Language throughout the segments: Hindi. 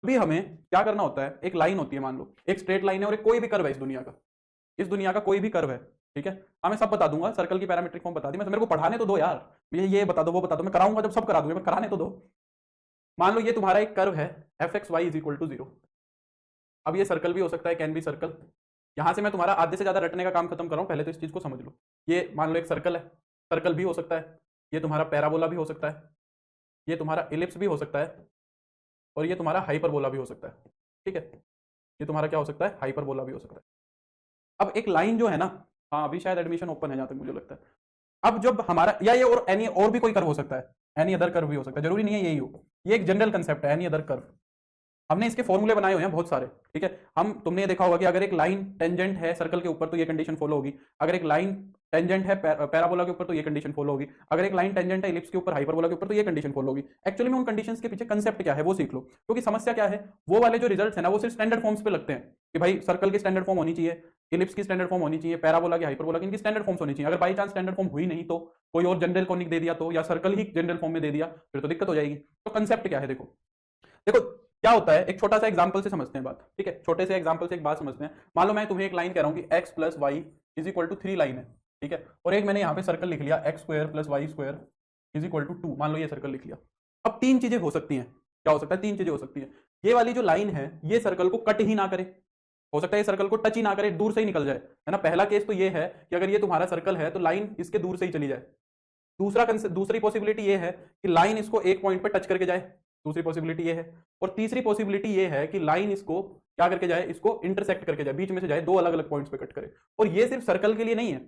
अभी हमें क्या करना होता है, एक लाइन होती है, मान लो एक स्ट्रेट लाइन है और एक कोई भी कर्व है इस दुनिया का कोई भी कर्व है, ठीक है। हाँ मैं सब बता दूंगा, सर्कल की पैरामीट्रिक फॉर्म बता दी, मैं मेरे को पढ़ाने तो दो यार, ये बता दो वो बता दो, मैं कराऊंगा जब सब करा दूंगा, मैं कराने तो दो। मान लो ये तुम्हारा एक कर्व है f x y is equal to 0। अब ये सर्कल भी हो सकता है, कैन बी सर्कल। यहां से मैं तुम्हारा आधे से ज्यादा रटने का काम खत्म कर रहा हूं, पहले तो इस चीज को समझ लो। ये मान लो एक सर्कल है, सर्कल भी हो सकता है, ये तुम्हारा पैराबोला भी हो सकता है, ये तुम्हारा इलिप्स भी हो सकता है, और ये तुम्हारा हाइपरबोला भी हो सकता है, ठीक है। ये तुम्हारा क्या हो सकता है, हाइपरबोला भी हो सकता है। अब एक लाइन जो है ना, हाँ अभी शायद एडमिशन ओपन है जहां तक मुझे लगता है। अब जब हमारा या ये और एनी और भी कोई कर्व हो सकता है, एनी अदर कर्व भी हो सकता है, जरूरी नहीं है यही हो, ये एक जनरल कंसेप्ट है एनी अदर कर्व। हमने इसके फॉर्मूले बनाए हुए हैं बहुत सारे, ठीक है। हम तुमने ये देखा होगा कि अगर एक लाइन टेंजेंट है सर्कल के ऊपर तो ये कंडीशन फॉलो होगी, अगर एक लाइन टेंजेंट है पैराबोला के ऊपर तो ये कंडीशन फॉलो होगी, अगर एक लाइन टेंजेंट है इलिप्स के ऊपर हाइपरबोला के ऊपर तो ये कंडीशन फॉलो होगी। एक्चुअली में उन कंडीशंस के पीछे कंसेप्ट क्या है वो सीख लो, क्योंकि समस्या क्या है, वो वाले जो रिजल्ट्स है ना वो सिर्फ स्टैंडर्ड फॉर्म्स पे लगते हैं कि भाई सर्कल की स्टैंडर्ड फॉर्म होनी चाहिए, इलिप्स की स्टैंडर्ड फॉर्म होनी चाहिए, पैराबोला की हाइपरबोला की इनकी स्टैंडर्ड फॉर्म्स होनी चाहिए। अगर बाई चांस स्टैंडर्ड फॉर्म हुई नहीं तो कोई और जनरल कॉनिक दे दिया तो, या सर्कल ही जनरल फॉर्म में दे दिया, फिर तो दिक्कत हो जाएगी। तो कंसेप्ट क्या है, देखो देखो क्या होता है, एक छोटा सा एग्जांपल से समझते हैं बात, ठीक है। छोटे से एग्जांपल से एक बात समझते हैं। मान लो मैं तुम्हें एक लाइन कह रहा हूं कि x plus y is equal to 3 line है, ठीक है। और एक मैंने यहां पे सर्कल लिख लिया x square plus y square is equal to 2, मान लो ये सर्कल लिख लिया। अब तीन चीजें हो सकती हैं, क्या हो सकता है, तीन चीजें हो सकती है। ये वाली जो लाइन है ये सर्कल को कट ही ना करे, हो सकता है ये सर्कल को टच ही ना करे, दूर से ही निकल जाए, है ना। पहला केस तो ये है कि अगर ये तुम्हारा सर्कल है तो लाइन इसके दूर से ही चली जाए। दूसरी पॉसिबिलिटी ये है कि लाइन इसको एक पॉइंट पे टच करके जाए, दूसरी पॉसिबिलिटी ये है। और तीसरी पॉसिबिलिटी ये है कि लाइन इसको क्या करके जाए, इसको इंटरसेक्ट करके जाए, बीच में से जाए, दो अलग अलग पॉइंट्स पे कट करे। और ये सिर्फ सर्कल के लिए नहीं है,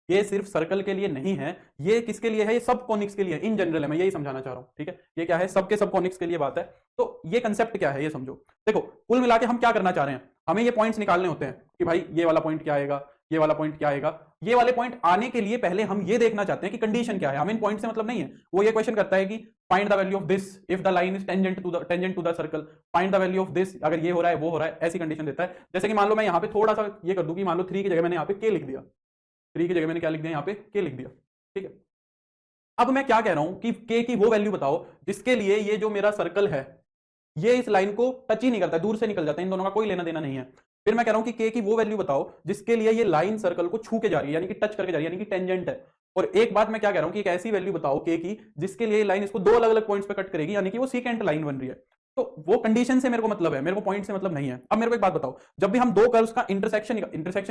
ये सिर्फ सर्कल के लिए नहीं है, ये किसके लिए है, ये सब कॉनिक्स के लिए इन जनरल है, मैं यही समझाना चाह रहा हूं, ठीक है। ये क्या है, सबके सब कॉनिक्स के लिए बात है। तो ये कंसेप्ट क्या है ये समझो। देखो कुल मिला के हम क्या करना चाह रहे हैं, हमें ये पॉइंट्स निकालने होते हैं कि भाई ये वाला पॉइंट क्या आएगा, ये वाला पॉइंट क्या आएगा। ये वाले पॉइंट आने के लिए पहले हम ये देखना चाहते हैं कि कंडीशन क्या है, हमें इन पॉइंट से मतलब नहीं है। वो ये क्वेश्चन करता है कि find the value of this if the line is tangent to the circle, find the value of this, अगर ये हो रहा है वो हो रहा है, ऐसी कंडीशन देता है। जैसे कि मान लो मैं यहाँ पे थोड़ा सा ये कर दूं कि मान लो 3 की जगह मैंने यहाँ पे के लिख दिया, 3 की जगह मैंने क्या लिख दिया, यहाँ पे के लिख दिया, ठीक है। अब मैं क्या कह रहा हूं कि के की वो वैल्यू बताओ जिसके लिए ये जो मेरा सर्कल है ये इस लाइन को टच ही नहीं करता, दूर से निकल जाता है, इन दोनों का कोई लेना देना नहीं है। फिर मैं कह रहा हूं कि के की वो वैल्यू बताओ जिसके लिए ये लाइन सर्कल को छू के जा रही है, यानी कि टच करके जा रही है, यानी कि टेंजेंट है। और एक बात मैं क्या कह रहा हूं कि एक ऐसी वैल्यू बताओ के की जिसके लिए लाइन इसको दो अलग अलग पॉइंट्स पे कट करेगी, यानी कि वो सीकेंट लाइन बन रही है। तो वो कंडीशन से मेरे को मतलब है, मेरे को पॉइंट से मतलब नहीं है। अब मेरे को एक बात बताओ, जब भी हम दो कर्व्स का इंटरसेक्शन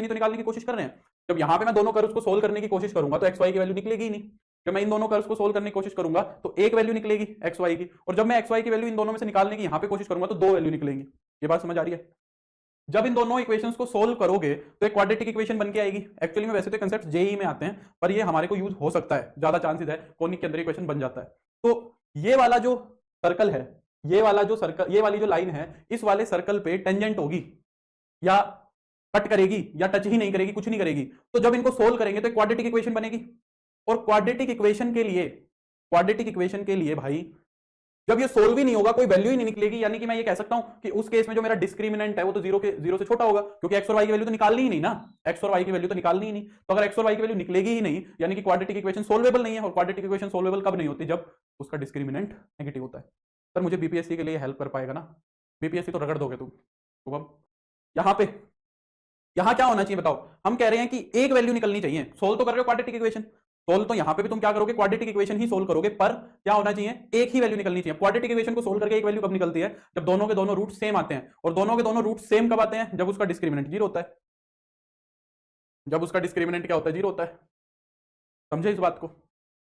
ही तो निकालने की कोशिश कर रहे हैं, जब यहां पे मैं दोनों कर्व्स को सोल्व करने की कोशिश करूंगा तो एक्स वाई की वैल्यू निकलेगी ही नहीं। जब मैं इन दोनों कर्व्स को सोल्व करने की कोशिश करूंगा तो एक वैल्यू निकलेगी एक्स वाई की, और जब मैं एक्स वाई की वैल्यू इन दोनों में से निकालने की यहां पे कोशिश करूंगा तो दो वैल्यू निकलेंगी। ये बात समझ आ रही है। जब इन दोनों इक्वेशंस को सोल्व करोगे तो एक क्वाड्रेटिक इक्वेशन बन के आएगी। एक्चुअली में वैसे तो कंसेप्ट जेई में आते हैं, पर ये हमारे को यूज हो सकता है, ज्यादा चांसेस है कोनिक के अंदर इक्वेशन बन जाता है। तो ये वाला जो सर्कल है, ये वाला जो सर्कल, ये वाली जो लाइन है, इस वाले सर्कल पे टेंजेंट होगी या कट करेगी या टच ही नहीं करेगी, कुछ नहीं करेगी। तो जब इनको सोल्व करेंगे तो क्वाड्रेटिक इक्वेशन बनेगी। और क्वाड्रेटिक इक्वेशन के लिए भाई जब ये सोल्व ही नहीं होगा, कोई वैल्यू ही नहीं निकलेगी, यानी कि मैं ये कह सकता हूं कि उस केस में जो मेरा डिस्क्रिमिनेंट है वो तो जीरो से छोटा होगा, क्योंकि एक्स और वाई की वैल्यू तो निकालनी ही नहीं ना, एक्स और वाई की वैल्यू तो निकालनी ही नहीं। तो अगर एक्स और वाई की वैल्यू निकलेगी ही नहीं, यानी कि क्वाड्रेटिक इक्वेशन सोल्वेबल नहीं है। और क्वाड्रेटिक इक्वेशन सोल्वेबल कब नहीं होती, जब उसका डिस्क्रिमिनेंट नेगेटिव होता है। सर मुझे बीपीएससी के लिए हेल्प कर पाएगा ना, बीपीएससी तो रगड़ दोगे तुम। तो अब यहाँ पे यहां क्या होना चाहिए बताओ, हम कह रहे हैं कि एक वैल्यू निकलनी चाहिए, सोल्व तो कर रहे हो क्वाड्रेटिक इक्वेशन, सोल्व तो यहां पे भी तुम क्या करोगे, क्वाड्रेटिक इक्वेशन ही सोल्व करोगे, पर क्या होना चाहिए, एक ही वैल्यू निकलनी चाहिए। क्वाड्रेटिक इक्वेशन को सोल्व करके एक वैल्यू कब निकलती है, जब दोनों के दोनों रूट सेम आते हैं। और दोनों के दोनों रूट सेम कब आते हैं, जब उसका डिस्क्रिमिनेंट जीरो होता है, जब उसका डिस्क्रिमिनेंट क्या होता है, जीरो होता है। समझे इस बात को।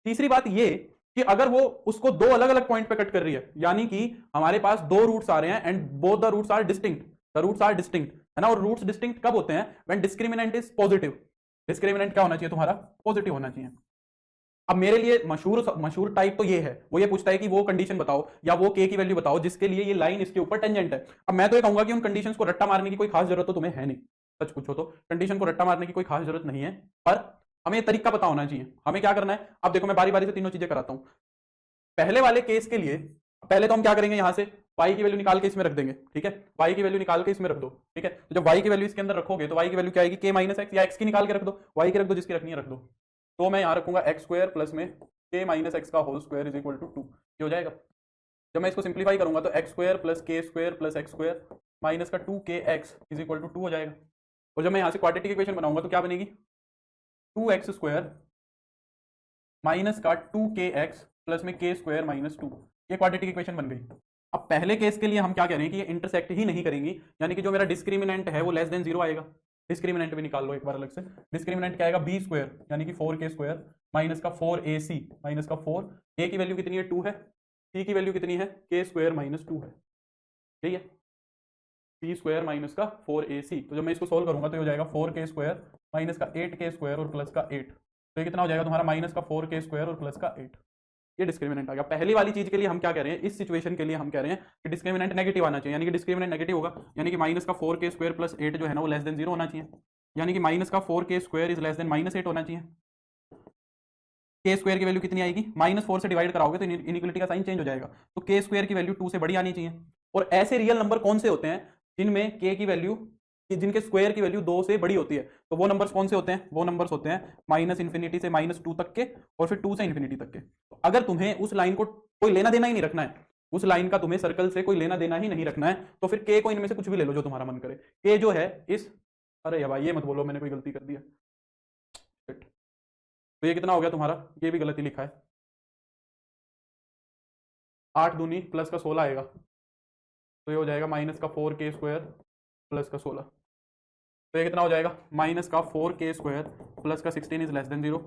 तीसरी बात ये कि अगर वो उसको दो अलग अलग पॉइंट पे कट कर रही है, यानी कि हमारे पास दो रूट्स आ रहे हैं and both the roots are distinct, the roots are distinct, है ना। और रूट्स डिस्टिंक्ट कब होते हैं, when discriminant is positive. Discriminant क्या होना चाहिए तुम्हारा, पॉजिटिव होना चाहिए। अब मेरे लिए मशहूर मशहूर टाइप तो ये है, वो ये पूछता है कि वो कंडीशन बताओ या वो के की वैल्यू बताओ जिसके लिए ये लाइन इसके ऊपर टेंजेंट है। अब मैं तो ये कहूंगा कि उन कंडीशंस को रट्टा मारने की कोई खास जरूरत तो तुम्हें है नहीं, सच पूछो तो कंडीशन को रट्टा मारने की कोई खास जरूरत नहीं है, पर हमें तरीका पता होना चाहिए हमें क्या करना है। अब देखो मैं बारी बारी से तीनों चीजें कराता हूं। पहले वाले केस के लिए पहले तो हम क्या करेंगे, यहां से y की वैल्यू निकाल के इसमें रख देंगे, ठीक है। y की वैल्यू निकाल के इसमें रख दो, ठीक है। तो जब y की वैल्यू इसके अंदर रखोगे तो y की वैल्यू क्या आएगी, k माइनस एक्स, या x की निकाल के रख दो, y की रख दो, जिसकी रखनी है रख दो। तो मैं यहां रखूंगा एक्स स्क्वायर प्लस में k माइनस एक्स का whole square is equal to 2, ये हो जाएगा। जब मैं इसको सिंप्लीफाई करूंगा तो एक्स स्क्वायर प्लस के square plus x square minus का 2kx इज इक्वल टू 2 हो जाएगा। और जब मैं यहाँ से क्वाड्रेटिक इक्वेशन बनाऊंगा तो क्या बनेगी, 2x स्क्वायर माइनस का 2kx प्लस में के स्क्वायर माइनस 2, ये क्वाड्रेटिक इक्वेशन बन गई। अब पहले केस के लिए हम क्या कह रहे हैं कि ये इंटरसेक्ट ही नहीं करेंगी, यानी कि जो मेरा डिस्क्रिमिनेंट है वो लेस देन 0 आएगा। डिस्क्रिमिनेंट भी निकाल लो एक बार अलग से। डिस्क्रिमिनेंट क्या आएगा, बी स्क्वायर यानी कि 4k स्क्वायर माइनस का 4ac माइनस का 4, a की वैल्यू कितनी है 2 है, c की वैल्यू कितनी है k स्क्वायर माइनस 2 है, ठीक है, p स्क्वायर माइनस का 4ac। तो जब मैं इसको सोल्व करूंगा तो ये हो जाएगा 4k स्क्वायर माइनस का 8k स्क्वायर और प्लस का 8, तो ये कितना हो जाएगा तुम्हारा माइनस का 4k स्क्वायर और प्लस का 8। ये डिस्क्रिमिनेंट आ गया। पहली वाली चीज के लिए हम क्या कह रहे हैं, इस सिचुएशन के लिए हम कह रहे हैं कि डिस्क्रिमिनेंट नेगेटिव आना चाहिए, यानी कि डिस्क्रिमिनेंट नेगेटिव होगा, यानी कि माइनस का 4k स्क्वायर प्लस 8 जो है ना वो लेस देन 0 होना चाहिए, यानी कि माइनस का 4k square is less then minus 8 होना चाहिए। के स्क्वायर की वैल्यू कितनी आएगी, -4 से डिवाइड कराओगे तो इनइक्वालिटी का साइन चेंज हो जाएगा, तो के स्क्वायर की वैल्यू 2 से बड़ी आनी चाहिए। और ऐसे रियल नंबर कौन से होते हैं जिनमें के की वैल्यू, जिनके स्क्वायर की वैल्यू 2 से बड़ी होती है, तो वो नंबर्स कौन से होते हैं, वो नंबर्स होते हैं -∞ से -2 तक के और फिर 2 से इन्फिनिटी तक के। तो अगर तुम्हें उस लाइन को कोई लेना देना ही नहीं रखना है, उस लाइन का तुम्हें सर्कल से कोई लेना देना ही नहीं रखना है, तो फिर के को इनमें से कुछ भी ले लो जो तुम्हारा मन करे। के जो है इस, अरे या भाई ये मत बोलो मैंने कोई गलती कर दी है, तो ये कितना हो गया तुम्हारा, ये भी गलती लिखा है, 8 दूनी प्लस का 16 आएगा, तो ये हो जाएगा माइनस का 4k स्क्वायर प्लस का 16, तो ये कितना हो जाएगा माइनस का 4k स्क्वायर प्लस का 16 इज लेस देन 0,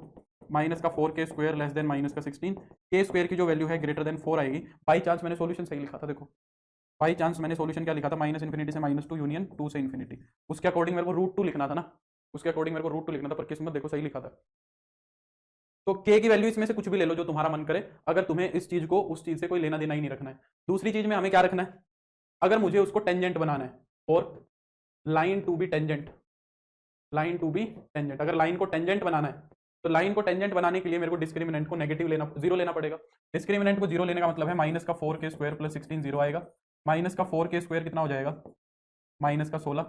माइनस का 4k square less than minus का 16, के स्क्वायर की जो वैल्यू है ग्रेटर देन 4 आएगी। बाई चांस मैंने सॉल्यूशन सही लिखा था, देखो बाई चांस मैंने सॉल्यूशन क्या लिखा था, -∞ से -2 यूनियन 2 से इन्फिनिटी, उसके अकॉर्डिंग मेरे को √2 लिखना था ना, उसके अकॉर्डिंग मेरे को √2 लिखना था, पर किस्मत देखो सही लिखा था। तो के की वैल्यू इसमें से कुछ भी ले लो जो तुम्हारा मन करे, अगर तुम्हें इस चीज को उस चीज से कोई लेना देना ही नहीं रखना है। दूसरी चीज में हमें क्या रखना है, अगर मुझे उसको टेंजेंट बनाना है, और line to be tangent, line to be tangent, अगर लाइन को टेंजेंट बनाना है तो लाइन को टेंजेंट बनाने के लिए मेरे को डिस्क्रिमिनेंट को नेगेटिव लेना, 0 लेना पड़ेगा। डिस्क्रिमिनेंट को 0 लेने का मतलब है माइनस का 4k स्क्वायर प्लस 16 0 आएगा, माइनस का 4k स्क्वायर कितना हो जाएगा, माइनस का 16,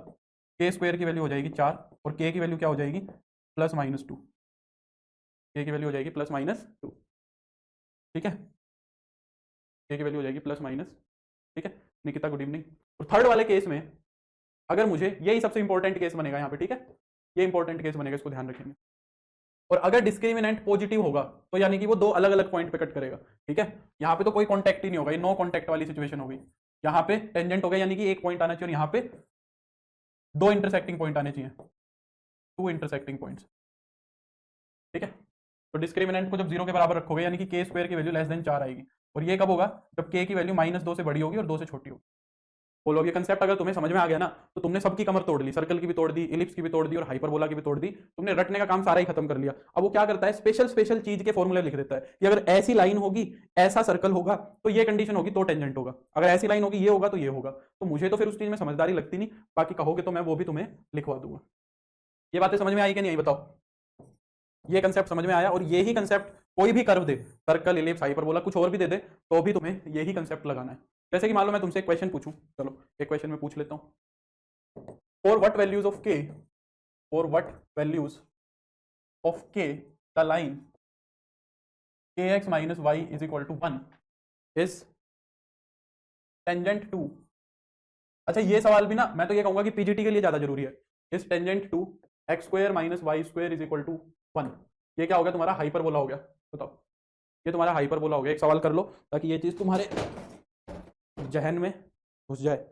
के स्क्वायर की वैल्यू हो जाएगी 4 और के की वैल्यू क्या हो जाएगी +-2, के की वैल्यू हो जाएगी +-2, ठीक है, के की वैल्यू हो जाएगी +-, ठीक है। Nikita good evening. और थर्ड वाले केस में अगर मुझे, यही सबसे इंपॉर्टेंट केस बनेगा यहाँ पे, ठीक है, ये इंपॉर्टेंट केस बनेगा, इसको ध्यान रखेंगे। और अगर डिस्क्रिमिनेंट पॉजिटिव होगा तो यानी कि वो दो अलग अलग पॉइंट पे कट करेगा, ठीक है, यहाँ पे तो कोई कॉन्टैक्ट ही नहीं होगा, ये नो कॉन्टैक्ट वाली सिचुएशन होगी। यहाँ पे टेंजेंट हो गया यानी कि एक पॉइंट आना चाहिए, और यहाँ पे दो इंटरसेक्टिंग पॉइंट आने चाहिए, 2 इंटरसेक्टिंग पॉइंट्स, ठीक है। तो डिस्क्रिमिनेंट को जब 0 के बराबर रखोगे यानी कि के स्क्वायर की वैल्यू लेस देन 4 आएगी, और ये कब होगा, जब के की वैल्यू -2 से बड़ी होगी और 2 से छोटी होगी। बोलो ये कंसेप्ट अगर तुम्हें समझ में आ गया ना, तो तुमने सबकी कमर तोड़ ली, सर्कल की भी तोड़ दी, इलिप्स की भी तोड़ दी, और हाइपरबोला की भी तोड़ दी, तुमने रटने का काम सारा ही खत्म कर लिया। अब वो क्या करता है, स्पेशल स्पेशल चीज के फॉर्मूले लिख देता है कि अगर ऐसी लाइन होगी, ऐसा सर्कल होगा, तो ये कंडीशन होगी तो टेंजेंट होगा, अगर ऐसी लाइन होगी ये होगा तो ये होगा। तो मुझे तो फिर उस चीज में समझदारी लगती नहीं, बाकी कहोगे तो मैं वो भी तुम्हें लिखवा दूंगा। ये बातें समझ में आई कि नहीं आई बताओ, ये कंसेप्ट समझ में आया। और यही कंसेप्ट कोई भी कर्व दे, सर्कल इलिप्स हाइपरबोला कुछ और भी दे दे, तो भी तुम्हें यही कंसेप्ट लगाना है। जैसे कि मान लो मैं तुमसे एक क्वेश्चन पूछूं, चलो एक क्वेश्चन में पूछ लेता हूं, for what values of k, for what values of k the line kx - y is equal to 1 is tangent to, अच्छा ये सवाल भी ना मैं तो ये कहूंगा कि पीजीटी के लिए ज्यादा जरूरी है, is tangent to x square - y square is equal to 1, ये क्या हो गया तुम्हारा हाइपरबोला हो गया, बताओ ये तुम्हारा हाइपरबोला हो गया। एक सवाल कर लो ताकि ये चीज तुम्हारे जहन में घुस जाए।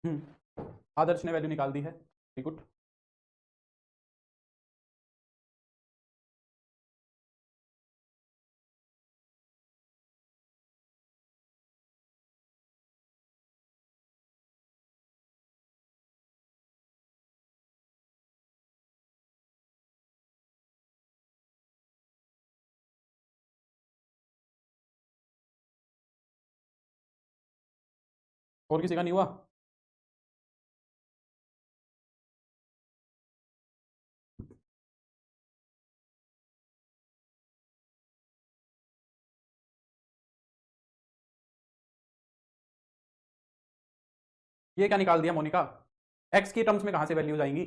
आदर्श ने वैल्यू निकाल दी है, वेरी गुड। और किसी का नहीं हुआ? ये क्या निकाल दिया मोनिका? एक्स की टर्म्स में कहां से वैल्यूज आएंगी?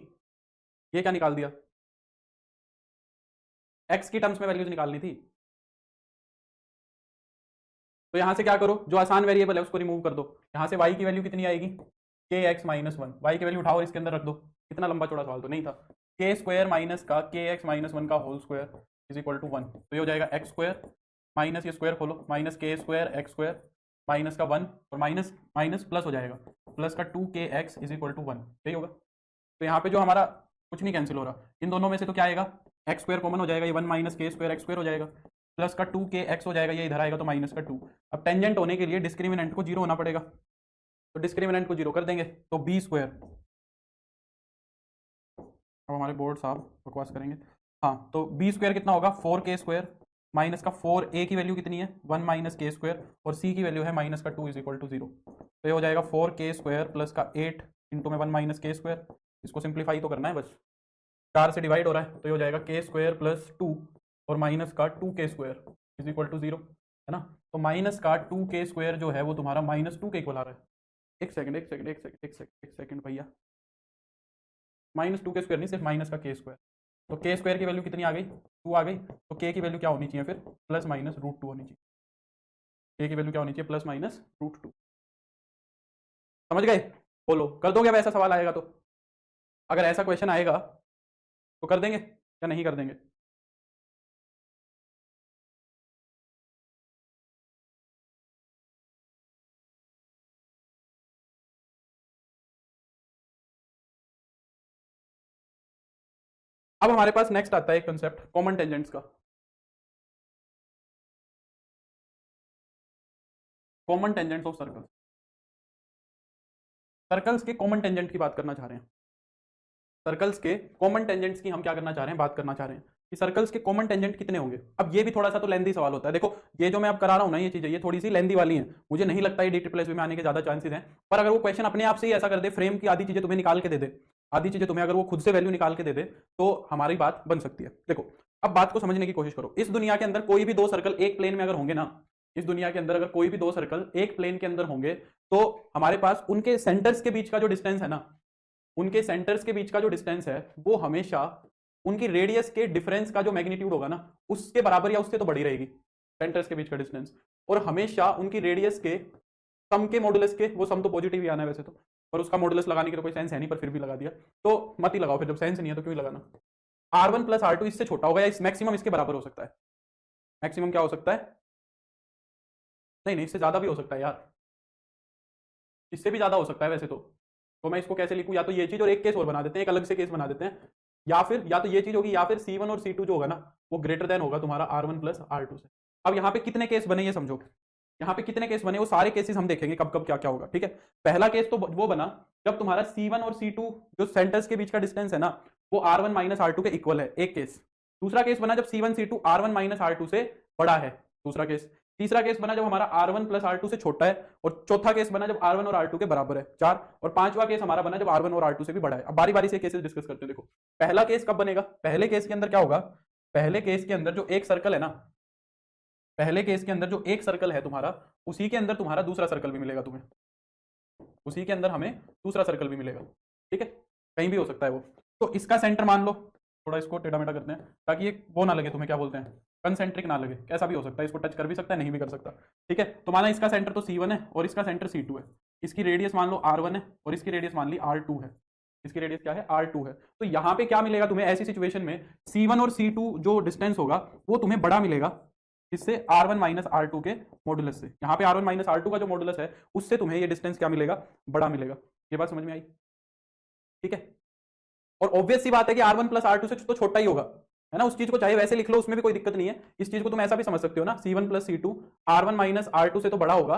ये क्या निकाल दिया? एक्स की टर्म्स में वैल्यूज निकालनी थी, तो यहां से क्या करो, जो आसान वेरिएबल है उसको रिमूव कर दो। यहां से y की वैल्यू कितनी आएगी? के एक्स माइनस वन। वाई की वैल्यू उठाओ और इसके अंदर रख दो। इतना लंबा चौड़ा सवाल तो नहीं था। के स्क्वायर माइनस का के एक्स माइनस वन का whole square is equal to one. तो ये हो जाएगा एक्स स्क्वायर माइनस ये स्क्वायर खोलो minus k square x square minus का वन और माइनस माइनस प्लस हो जाएगा, प्लस का two k x is equal to one. यही होगा। तो यहाँ पे जो हमारा कुछ नहीं कैंसिल हो रहा, इन दोनों में से तो क्या आएगा? एक्स स्क्वायर कॉमन हो जाएगा, ये one minus k square x square हो जाएगा, प्लस का टू के एक्स हो जाएगा, ये इधर आएगा तो माइनस का टू। अब टेंजेंट होने के लिए डिस्क्रिमिनेंट को जीरो होना पड़ेगा, तो डिस्क्रिमिनेंट को जीरो कर देंगे तो बी स्क्वायर। अब हमारे बोर्ड साहब बकवास करेंगे। हाँ, तो बी स्क्वायर कितना होगा? फोर के स्क्वायर माइनस का फोर, ए की वैल्यू कितनी है? वन माइनस के स्क्वायर, और सी की वैल्यू है माइनस का two is equal to zero. तो ये हो जाएगा फोर के स्क्वायर प्लस का एट इंटू में वन माइनस के स्क्वायर। इसको सिंप्लीफाई तो करना है बस, चार से डिवाइड हो रहा है, तो ये हो जाएगा के स्क्वायर प्लस टू और माइनस का two k square is equal to zero, है ना। तो माइनस का टू के स्क्वायर जो है वो तुम्हारा माइनस टू के इक्वल आ रहा है। एक सेकंड एक सेकंड एक सेकंड एक सेकंड एक सेकंड भैया, माइनस टू के स्क्वायर नहीं, सिर्फ माइनस का के स्क्वायर। तो के स्क्वायर की वैल्यू कितनी आ गई? टू आ गई। तो के की वैल्यू क्या होनी चाहिए फिर? प्लस माइनस रूट टू होनी चाहिए। के की वैल्यू क्या होनी चाहिए? Plus minus root two. समझ गए? बोलो, कर दोगे अब ऐसा सवाल आएगा तो? अगर ऐसा क्वेश्चन आएगा तो कर देंगे या नहीं कर देंगे? अब हमारे पास नेक्स्ट आता है एक कंसेप्ट कॉमन टेंजेंट्स का। Common tangents of circle. Circles के कॉमन टेंजेंट की बात करना चाह रहे हैं। सर्कल्स के कॉमन टेंजेंट्स की हम क्या करना चाह रहे हैं? बात करना चाह रहे हैं कि सर्कल्स के कॉमन टेंजेंट कितने होंगे। अब ये भी थोड़ा सा तो लेंदी सवाल होता है। देखो, ये जो मैं अब करा रहा हूं ना, ये चीजें ये थोड़ी सी लेंदी वाली हैं, मुझे नहीं लगता ये डी ट्रिपल एस में आने के ज्यादा चांसेस हैं। पर अगर वो क्वेश्चन अपने आप से ही ऐसा कर दे, फ्रेम की आधी चीजें तुम्हें निकाल के दे दे, आधी चीजें तुम्हें अगर वो खुद से वैल्यू निकाल के दे दे, तो हमारी बात बन सकती है। देखो, अब बात को समझने की कोशिश करो। इस दुनिया के अंदर कोई भी दो सर्कल एक प्लेन में अगर होंगे ना, इस दुनिया के अंदर अगर कोई भी दो सर्कल एक प्लेन के अंदर होंगे, तो हमारे पास उनके सेंटर्स के बीच का जो डिस्टेंस है ना, उनके सेंटर्स के बीच का जो डिस्टेंस है वो हमेशा उनकी रेडियस के डिफरेंस का जो मैग्नीट्यूड होगा ना, उसके बराबर या उससे तो बड़ी रहेगी सेंटर्स के बीच का डिस्टेंस। और हमेशा उनकी रेडियस के सम के मॉडुलस के, वो सम तो पॉजिटिव ही आना है वैसे तो, पर उसका मॉडुलस लगाने की तो कोई सेंस है नहीं, पर फिर भी लगा दिया। तो मत ही लगाओ फिर, जब सेंस नहीं है तो क्यों ही लगाना। R1 प्लस R2 इससे छोटा होगा या इस मैक्सिमम इसके बराबर हो सकता है। मैक्सिमम क्या हो सकता है? नहीं नहीं, इससे ज्यादा भी हो सकता है यार, इससे भी ज्यादा हो सकता है वैसे तो मैं इसको कैसे लिखूं? या तो ये चीज और एक केस और बना देते हैं, एक अलग से केस बना देते हैं, या फिर या तो ये चीज होगी, या फिर C1 और C2 जो होगा ना, वो ग्रेटर देन होगा तुम्हारा R1 प्लस R2 से। अब यहाँ पे कितने केस बने ये समझो, यहाँ पे कितने केस बने वो सारे केसेस हम देखेंगे कब कब क्या क्या होगा, ठीक है। पहला केस तो वो बना जब तुम्हारा C1 और C2 जो सेंटर्स के बीच का डिस्टेंस है ना, वो R1 माइनस R2 के इक्वल है, एक केस। दूसरा केस बना जब C1 C2 R1 minus R2 से बड़ा है, दूसरा केस। तीसरा केस बना जब हमारा R1 प्लस R2 से छोटा है, और चौथा केस बना जब R1 और R2 के बराबर है, चार। और पांचवा केस हमारा बना जब R1 और R2 से भी बड़ा है। अब बारी बारी से केसेस डिस्कस करते हैं। देखो, पहला केस कब बनेगा? पहले केस के अंदर क्या होगा? पहले केस के अंदर जो एक सर्कल है ना, पहले केस के अंदर जो एक सर्कल है तुम्हारा, उसी के अंदर तुम्हारा दूसरा सर्कल भी मिलेगा तुम्हें, उसी के अंदर हमें दूसरा सर्कल भी मिलेगा, ठीक है। कहीं भी हो सकता है वो। तो इसका सेंटर मान लो, थोड़ा इसको टेढ़ा मेढ़ा करते हैं ताकि ये वो ना लगे तुम्हें, क्या बोलते हैं, कंसेंट्रिक ना लगे। कैसा भी हो सकता है, इसको टच कर भी सकता है, नहीं भी कर सकता, ठीक है। तो माना इसका सेंटर तो C1 है और इसका सेंटर C2 है। इसकी रेडियस मान लो R1 है और इसकी रेडियस मान ली R2 है। इसकी रेडियस क्या है? R2 है। तो यहाँ पे क्या मिलेगा तुम्हें ऐसी सिचुएशन में? C1 और C2 जो डिस्टेंस होगा वो तुम्हें बड़ा मिलेगा, इससे R1 माइनस R2 के मॉडुलस से। यहाँ पे R1 माइनस R2 का जो मॉडुलस है उससे तुम्हें ये डिस्टेंस क्या मिलेगा? बड़ा मिलेगा। ये बात समझ में आई? ठीक है, और ऑब्वियस सी बात है कि R1 प्लस R2 से तो छोटा ही होगा, है ना। उस चीज को चाहे वैसे लिख लो, उसमें भी कोई दिक्कत नहीं है। इस चीज को तुम ऐसा भी समझ सकते हो ना, C1 plus C2 R1 minus R2 से तो बड़ा होगा,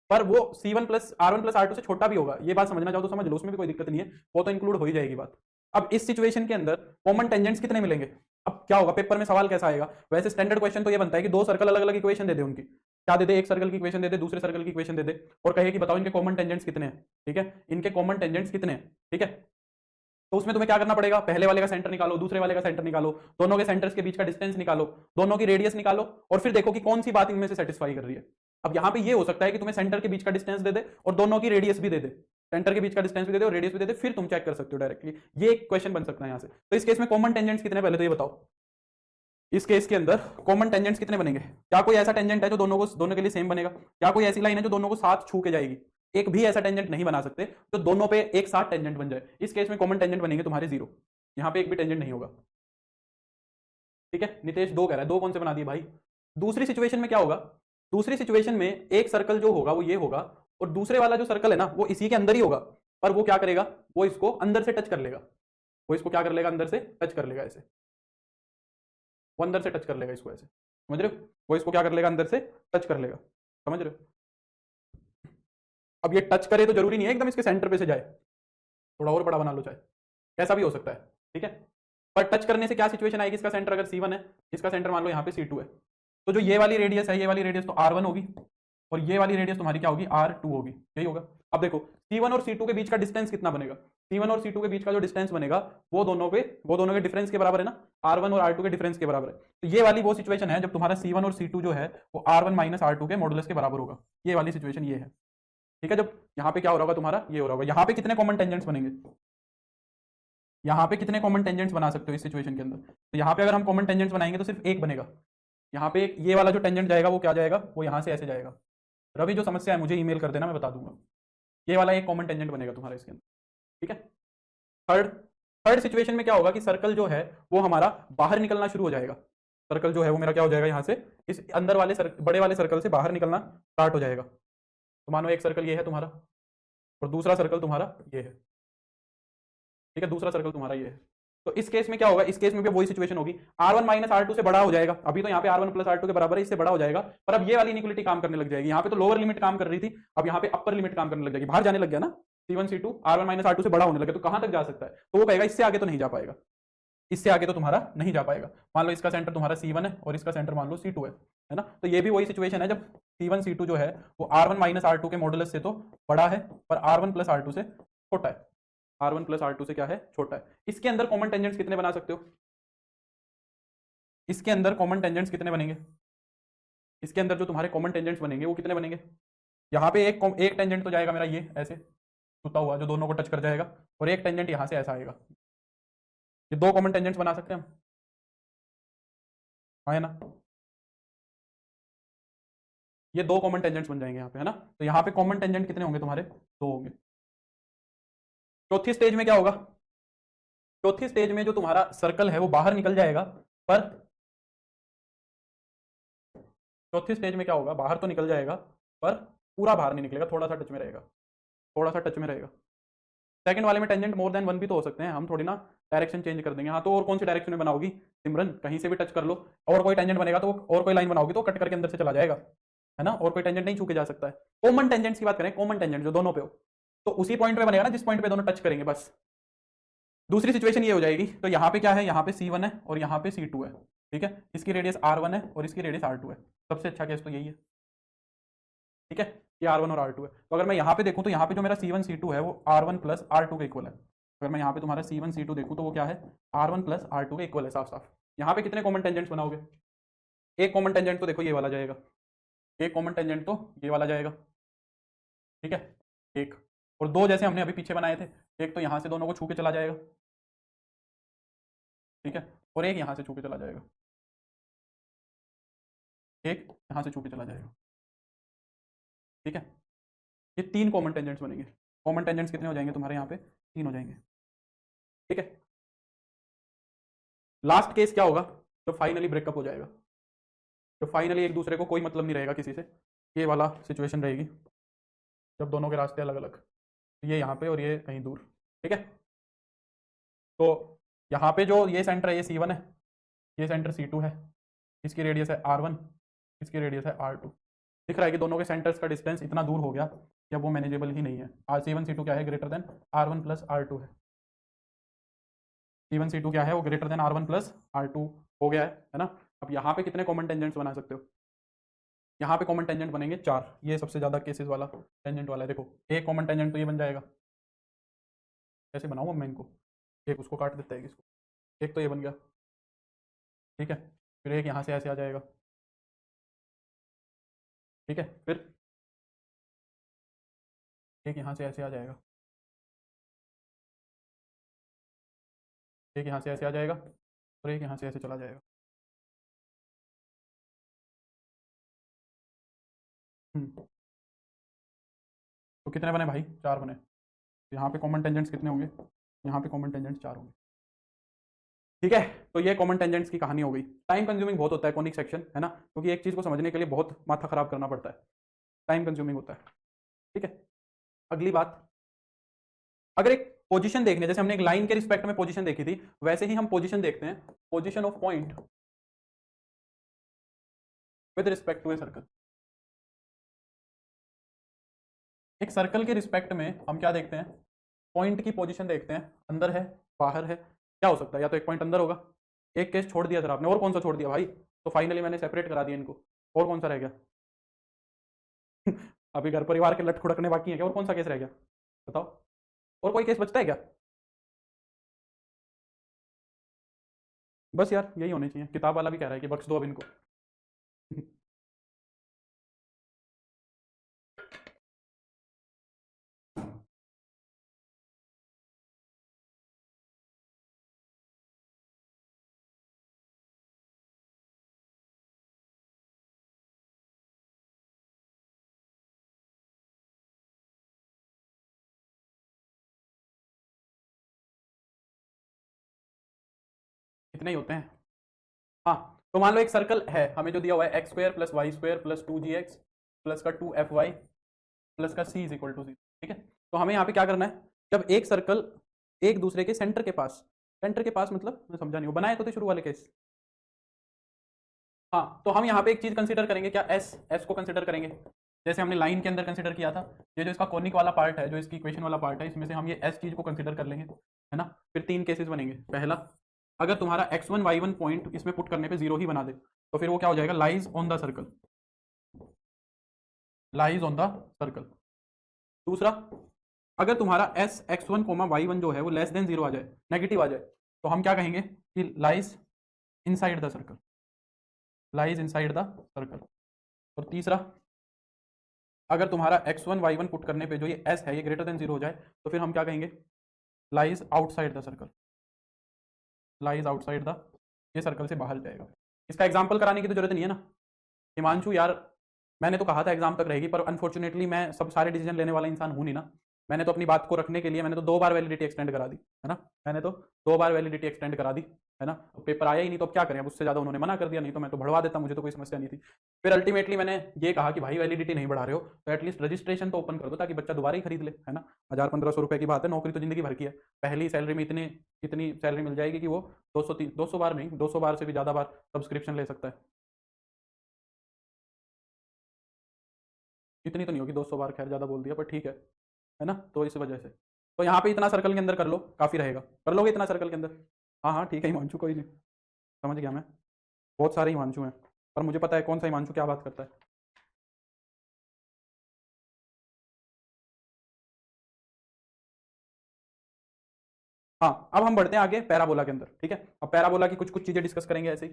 पर वो C1 plus R1 plus R2 से छोटा भी होगा। ये बात समझना चाहो तो समझ लो, उसमें भी कोई दिक्कत नहीं है, वो तो इंक्लूड हो ही जाएगी बात। अब इस सिचुएशन के अंदर कॉमन टेंजेंट्स कितने मिलेंगे? अब क्या होगा, पेपर में सवाल कैसा आएगा? वैसे स्टैंडर्ड क्वेश्चन तो ये बनता है कि दो सर्कल अलग अलग इक्वेशन दे दे उनकी, क्या दे दे, एक सर्कल की इक्वेशन दे दे, दूसरे सर्कल की इक्वेशन दे दे, और कहे कि बताओ इनके कॉमन टेंजेंट्स कितने हैं। ठीक है, इनके कॉमन टेंजेंट्स कितने हैं, ठीक है। तो उसमें तुम्हें क्या करना पड़ेगा, पहले वाले का सेंटर निकालो, दूसरे वाले का सेंटर निकालो, दोनों के सेंटर्स के बीच का डिस्टेंस निकालो, दोनों की रेडियस निकालो, और फिर देखो कि कौन सी बात इनमें से सेटिस्फाई कर रही है। अब यहाँ पे ये हो सकता है कि तुम्हें सेंटर के बीच का डिस्टेंस दे दे और दोनों की रेडियस भी दे दे, सेंटर के बीच का डिस्टेंस भी दे दे और रेडियस भी दे दे, फिर तुम चेक कर सकते हो डायरेक्टली। ये एक क्वेश्चन बन सकता है यहाँ से। तो इस केस में कॉमन टेंजेंट्स कितने, पहले तो ये बताओ, इस केस के अंदर कॉमन टेंजेंट्स कितने बनेंगे? क्या कोई ऐसा टेंजेंट है जो दोनों के लिए सेम बनेगा? क्या कोई ऐसी लाइन है जो दोनों को साथ छू के जाएगी? एक भी ऐसा टेंजेंट नहीं बना सकते तो दोनों पे एक साथ टेंजेंट बन जाए। इस केस में कॉमन टेंजेंट बनेंगे तुम्हारे 0, यहाँ पे एक भी टेंजेंट नहीं होगा। ठीक है, नितेश 2 कह रहा है, 2 कौन से बना दिए भाई? दूसरी सिचुएशन में क्या होगा, दूसरी सिचुएशन में एक सर्कल जो होगा वो ये होगा, और दूसरे वाला जो सर्कल है ना वो इसी के अंदर ही होगा, पर वो क्या करेगा, वो इसको अंदर से टच कर लेगा, वो इसको क्या कर लेगा, अंदर से टच कर लेगा, ऐसे वो अंदर से टच कर लेगा इसको, ऐसे समझ रहे हो, वो इसको क्या कर लेगा, अंदर से टच कर लेगा, समझ रहे हो। अब ये टच करे तो जरूरी नहीं है एकदम इसके सेंटर पे से जाए, थोड़ा और बड़ा बना लो चाहे, कैसा भी हो सकता है। ठीक है, पर टच करने से क्या सिचुएशन आएगी, इसका सेंटर अगर C1 है, इसका सेंटर मान लो यहाँ पे C2 है, तो जो ये वाली रेडियस है, ये वाली रेडियस तो R1 होगी, और ये वाली रेडियस तुम्हारी क्या होगी, R2 होगी, यही होगा। अब देखो C1 और C2 के बीच का डिस्टेंस कितना बनेगा, C1 और C2 के बीच का जो डिस्टेंस बनेगा वो दोनों के डिफरेंस के बराबर है ना, R1 और R2 के डिफरेंस के बराबर है। तो ये वाली वो सिचुएशन है जब तुम्हारा C1 और C2 जो है वो R1 माइनस R2 के मॉडुलस के बराबर होगा, ये वाली सिचुएशन ये है। ठीक है, जब यहाँ पे क्या हो रहा होगा तुम्हारा, ये हो रहा होगा। यहाँ पे कितने कॉमन टेंजेंट्स बनेंगे, यहाँ पे कितने कॉमन टेंजेंट्स बना सकते हो इस सिचुएशन के अंदर? तो यहाँ पे अगर हम कॉमन टेंजेंट्स बनाएंगे तो सिर्फ एक बनेगा, यहाँ पे एक ये वाला जो टेंजेंट जाएगा वो क्या जाएगा, वो यहाँ से ऐसे जाएगा। रवि जो समस्या है मुझे ईमेल कर देना, मैं बता दूंगा। ये वाला एक कॉमन टेंजेंट बनेगा तुम्हारा इसके अंदर। ठीक है, थर्ड थर्ड सिचुएशन में क्या होगा कि सर्कल जो है वो हमारा बाहर निकलना शुरू हो जाएगा, सर्कल जो है वो मेरा क्या हो जाएगा, यहाँ से इस अंदर वाले बड़े वाले सर्कल से बाहर निकलना स्टार्ट हो जाएगा। तो मानो एक सर्कल ये है तुम्हारा और दूसरा सर्कल तुम्हारा ये है। ठीक है, दूसरा सर्कल तुम्हारा ये है। तो इस केस में क्या होगा, इस केस में भी वही सिचुएशन होगी, R1 माइनस R2 से बड़ा हो जाएगा। अभी तो यहाँ पे R1 प्लस R2 के बराबर है, इससे बड़ा हो जाएगा, पर अब ये वाली इनइक्वालिटी काम करने लग जाएगी। यहाँ पे तो लोअर लिमिट काम कर रही थी, अब यहाँ पे अपर लिमिट काम करने लग जाएगी, बाहर जाने लग गया ना, C1 C2 R1 minus R2 से बड़ा होने लगे, तो कहां तक जा सकता है, तो वो कहेगा इससे आगे तो नहीं जा पाएगा, इससे आगे तो तुम्हारा नहीं जा पाएगा। मान लो इसका सेंटर तुम्हारा C1 है और इसका सेंटर मान लो C2 है ना। तो ये भी वही सिचुएशन है जब C1 C2 जो है वो R1 माइनस R2 के मॉडुलस से तो बड़ा है, पर R1 प्लस R2 से छोटा है, R1 प्लस R2 से क्या है, छोटा है। इसके अंदर कॉमन टेंजेंट्स कितने बना सकते हो, इसके अंदर कॉमन टेंजेंट्स कितने बनेंगे, इसके अंदर जो तुम्हारे कॉमन टेंजेंट्स बनेंगे वो कितने बनेंगे? यहाँ पे एक टेंजेंट तो जाएगा मेरा ये ऐसे छूता हुआ जो दोनों को टच कर जाएगा, और एक टेंजेंट यहाँ से ऐसा आएगा। ये 2 कॉमन टेंजेंट्स बना सकते हैं हम, हाँ है ना, ये 2 कॉमन टेंजेंट्स बन जाएंगे यहाँ पे, है ना। तो यहाँ पे कॉमन टेंजेंट कितने होंगे तुम्हारे, 2 होंगे। चौथी स्टेज में क्या होगा, चौथी स्टेज में जो तुम्हारा सर्कल है वो बाहर निकल जाएगा, पर चौथी स्टेज में क्या होगा, बाहर तो निकल जाएगा पर पूरा बाहर नहीं निकलेगा, थोड़ा सा टच में रहेगा, थोड़ा सा टच में रहेगा। सेकंड वाले में टेंजेंट मोर देन 1 भी तो हो सकते हैं, हम थोड़ी ना डायरेक्शन चेंज कर देंगे। हाँ, तो और कौन सी डायरेक्शन में बनाओगी सिमरन, कहीं से भी टच कर लो, और कोई टेंजेंट बनेगा तो और कोई लाइन बनाओगी तो कट करके अंदर से चला जाएगा, है ना, और कोई टेंजेंट नहीं छू के जा सकता है। कॉमन टेंजेंट्स की बात करें, कॉमन टेंजेंट जो दोनों पे हो, तो उसी पॉइंट पे बनेगा ना जिस पॉइंट पे दोनों टच करेंगे, बस। दूसरी सिचुएशन ये हो जाएगी, तो यहाँ पे क्या है, यहाँ पे C1 है और यहाँ पे C2 है। ठीक है, इसकी रेडियस R1 है और इसकी रेडियस R2 है, सबसे अच्छा केस तो यही है। ठीक है, ये R1 और R2 है। तो अगर मैं यहाँ पे देखूँ तो यहाँ पे जो मेरा C1 C2 है वो R1 प्लस R2 के इक्वल है। अगर मैं यहाँ पे तुम्हारा C1 C2 देखूँ तो वो क्या है, R1 प्लस R2 के इक्वल है, साफ साफ। यहाँ पे कितने कॉमन टेंजेंट्स बनाओगे, एक कॉमन टेंजेंट तो देखो ये वाला जाएगा, एक कॉमन टेंजेंट तो ये वाला जाएगा। ठीक है, एक और 2 जैसे हमने अभी पीछे बनाए थे, एक तो यहाँ से दोनों को छू के चला जाएगा, ठीक है, और एक यहाँ से छू के चला जाएगा, एक यहाँ से छू के चला जाएगा। ठीक है, ये 3 कॉमन टेंजेंट्स बनेंगे। कॉमन टेंजेंट्स कितने हो जाएंगे तुम्हारे यहाँ पे, 3 हो जाएंगे। ठीक है, लास्ट केस क्या होगा, तो फाइनली ब्रेकअप हो जाएगा, तो फाइनली एक दूसरे को कोई मतलब नहीं रहेगा किसी से, ये वाला सिचुएशन रहेगी जब दोनों के रास्ते अलग अलग। ये यहाँ पे और ये कहीं दूर, ठीक है। तो यहाँ पे जो ये सेंटर है ये C1 है, ये सेंटर C2 है, इसकी रेडियस है R1, इसकी रेडियस है R2। दिख रहा है कि दोनों के सेंटर्स का डिस्टेंस इतना दूर हो गया कि अब वो मैनेजेबल ही नहीं है। C1 C2 क्या है, greater than R1 plus R2 है। C1 C2 क्या है, वो greater than R1 plus R2 हो गया है ना। अब यहाँ पे कितने कॉमन टेंजेंट्स बना सकते हो, यहाँ पे कॉमन टेंजेंट बनेंगे 4, ये सबसे ज़्यादा केसेस वाला टेंजेंट वाला है। देखो एक कॉमन टेंजेंट तो ये बन जाएगा, कैसे बनाऊँ मैं इनको, एक उसको काट देता है इसको, एक तो ये बन गया, ठीक है। फिर एक यहाँ से ऐसे आ जाएगा, ठीक है। फिर एक यहाँ से ऐसे आ जाएगा, एक यहाँ से ऐसे आ जाएगा, और एक यहाँ से ऐसे चला जाएगा। तो कितने बने भाई, 4 बने। यहाँ पे कॉमन टेंजेंट्स कितने होंगे, यहाँ पे कॉमन टेंजेंट्स 4 होंगे, ठीक है। तो ये कॉमन टेंजेंट्स की कहानी हो गई। टाइम कंज्यूमिंग बहुत होता है कॉनिक सेक्शन, है ना, क्योंकि एक चीज़ को समझने के लिए बहुत माथा खराब करना पड़ता है, टाइम कंज्यूमिंग होता है, ठीक है। अगली बात, अगर एक पोजीशन देखने, जैसे हमने एक लाइन के रिस्पेक्ट में पोजीशन देखी थी, वैसे ही हम पोजीशन देखते हैं, position of point with respect to a circle. एक सर्कल के रिस्पेक्ट में हम क्या देखते हैं, पॉइंट की पोजीशन देखते हैं, अंदर है बाहर है, क्या हो सकता है, या तो एक पॉइंट अंदर होगा। एक केस छोड़ दिया सर आपने, और कौन सा छोड़ दिया भाई, तो फाइनली मैंने सेपरेट करा दिया इनको, और कौन सा रह गया अभी घर परिवार के लट खुड़कने बाकी है क्या, और कौन सा केस रह गया बताओ, और कोई केस बचता है क्या। बस यार यही होने चाहिए, किताब वाला भी कह रहा है कि बख्श दो अब इनको इतने ही होते हैं। हाँ, तो मान लो एक सर्कल है, हमें जो दिया हुआ है x square plus y square plus 2gx plus का 2fy प्लस का c इज इक्वल टू 0, ठीक है। तो हमें यहाँ पे क्या करना है, जब एक सर्कल एक दूसरे के सेंटर के पास, सेंटर के पास मतलब मैं समझा नहीं, हो बनाए तो थे शुरू वाले केस। हाँ, तो हम यहाँ पे एक चीज कंसीडर करेंगे, क्या एस को कंसीडर करेंगे, जैसे हमने लाइन के अंदर कंसीडर किया था। ये जो इसका कोनिक वाला पार्ट है, जो इसकी इक्वेशन वाला पार्ट है, इसमें से हम ये एस चीज को कंसीडर कर लेंगे, है ना। फिर 3 केसेस बनेंगे। पहला, अगर तुम्हारा x1 y1 पॉइंट इसमें पुट करने पे 0 ही बना दे, तो फिर वो क्या हो जाएगा, lies on the circle, lies on the circle. दूसरा, अगर तुम्हारा एस x1 y1 जो है वो लेस देन 0 आ जाए, नेगेटिव आ जाए, तो हम क्या कहेंगे कि lies inside the circle, lies inside the circle. और तीसरा, अगर तुम्हारा x1 y1 पुट करने पे जो ये s है ये ग्रेटर देन 0 हो जाए, तो फिर हम क्या कहेंगे, lies outside the circle, lies outside the, ये सर्कल से बाहर जाएगा। इसका एग्जाम्पल कराने की तो जरूरत नहीं है ना हिमांशु यार, मैंने तो कहा था एग्जाम तक रहेगी, पर अनफॉर्चुनेटली मैं सब सारे डिसीजन लेने वाला इंसान हूँ नहीं ना। मैंने तो अपनी बात को रखने के लिए मैंने तो 2 बार वैलिडिटी एक्सटेंड करा दी, है ना, मैंने तो 2 बार वैलिडिटी एक्सटेंड करा दी, है ना। पेपर आया ही नहीं तो अब क्या करें, अब उससे ज़्यादा उन्होंने मना कर दिया, नहीं तो मैं तो बढ़वा देता, मुझे तो कोई समस्या नहीं थी। फिर अल्टीमेटली मैंने ये कहा कि भाई वैलिडिटी नहीं बढ़ा रहे हो तो एटलीस्ट रजिस्ट्रेशन तो ओपन कर दो, ताकि बच्चा दोबारा ही खरीद ले, है ना। 1000-1500 रुपये की बात है, नौकरी तो जिंदगी भर की है, पहली सैलरी में इतनी सैलरी मिल जाएगी कि वो 200 बार नहीं, 200 बार से भी ज़्यादा बार सब्सक्रिप्शन ले सकता है। इतनी तो नहीं होगी 200 बार, खैर ज़्यादा बोल दिया, पर ठीक है ना। तो इस वजह से तो यहाँ पे इतना सर्कल के अंदर कर लो, काफ़ी रहेगा। कर लोगे इतना सर्कल के अंदर, हाँ हाँ ठीक है हिमांशु, कोई नहीं, समझ गया मैं, बहुत सारे हिमांशु हैं, पर मुझे पता है कौन सा हिमांशु क्या बात करता है। हाँ, अब हम बढ़ते हैं आगे पैराबोला के अंदर, ठीक है। अब पैराबोला की कुछ कुछ चीज़ें डिस्कस करेंगे ऐसे ही।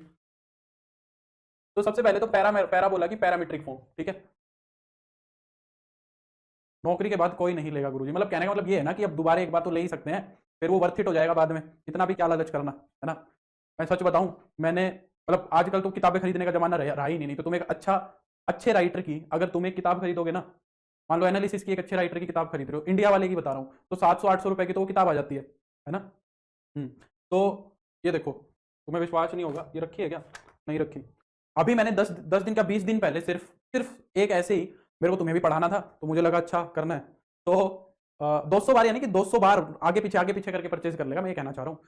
तो सबसे पहले तो पैराबोला की पैरामीट्रिक फॉर्म, ठीक है। नौकरी के बाद कोई नहीं लेगा गुरुजी, मतलब कहने का मतलब ये है ना कि अब दोबारा एक बार तो ले ही सकते हैं, फिर वो वर्थ इट हो जाएगा बाद में, इतना भी क्या लालच करना, है ना। मैं सच बताऊं, मैंने मतलब आजकल तो किताबें खरीदने का जमाना रहा ही नहीं तो तुम एक अच्छे राइटर की अगर तुम एक किताब खरीदोगे ना, मान लो एनालिसिस की एक अच्छे राइटर की किताब खरीद रहे हो, इंडिया वाले की बता रहा हूँ, तो 700-800 रुपए की तो वो किताब आ जाती है ना। तो ये देखो, तुम्हें विश्वास नहीं होगा, ये रखी है क्या, नहीं रखी। अभी मैंने 10 दिन का 20 दिन पहले सिर्फ सिर्फ एक ऐसे ही, मेरे को तुम्हें भी पढ़ाना था तो मुझे लगा अच्छा करना है, तो 200 बार यानी कि 200 बार आगे पीछे करके परचेज कर लेगा, मैं ये कहना चाह रहा हूँ।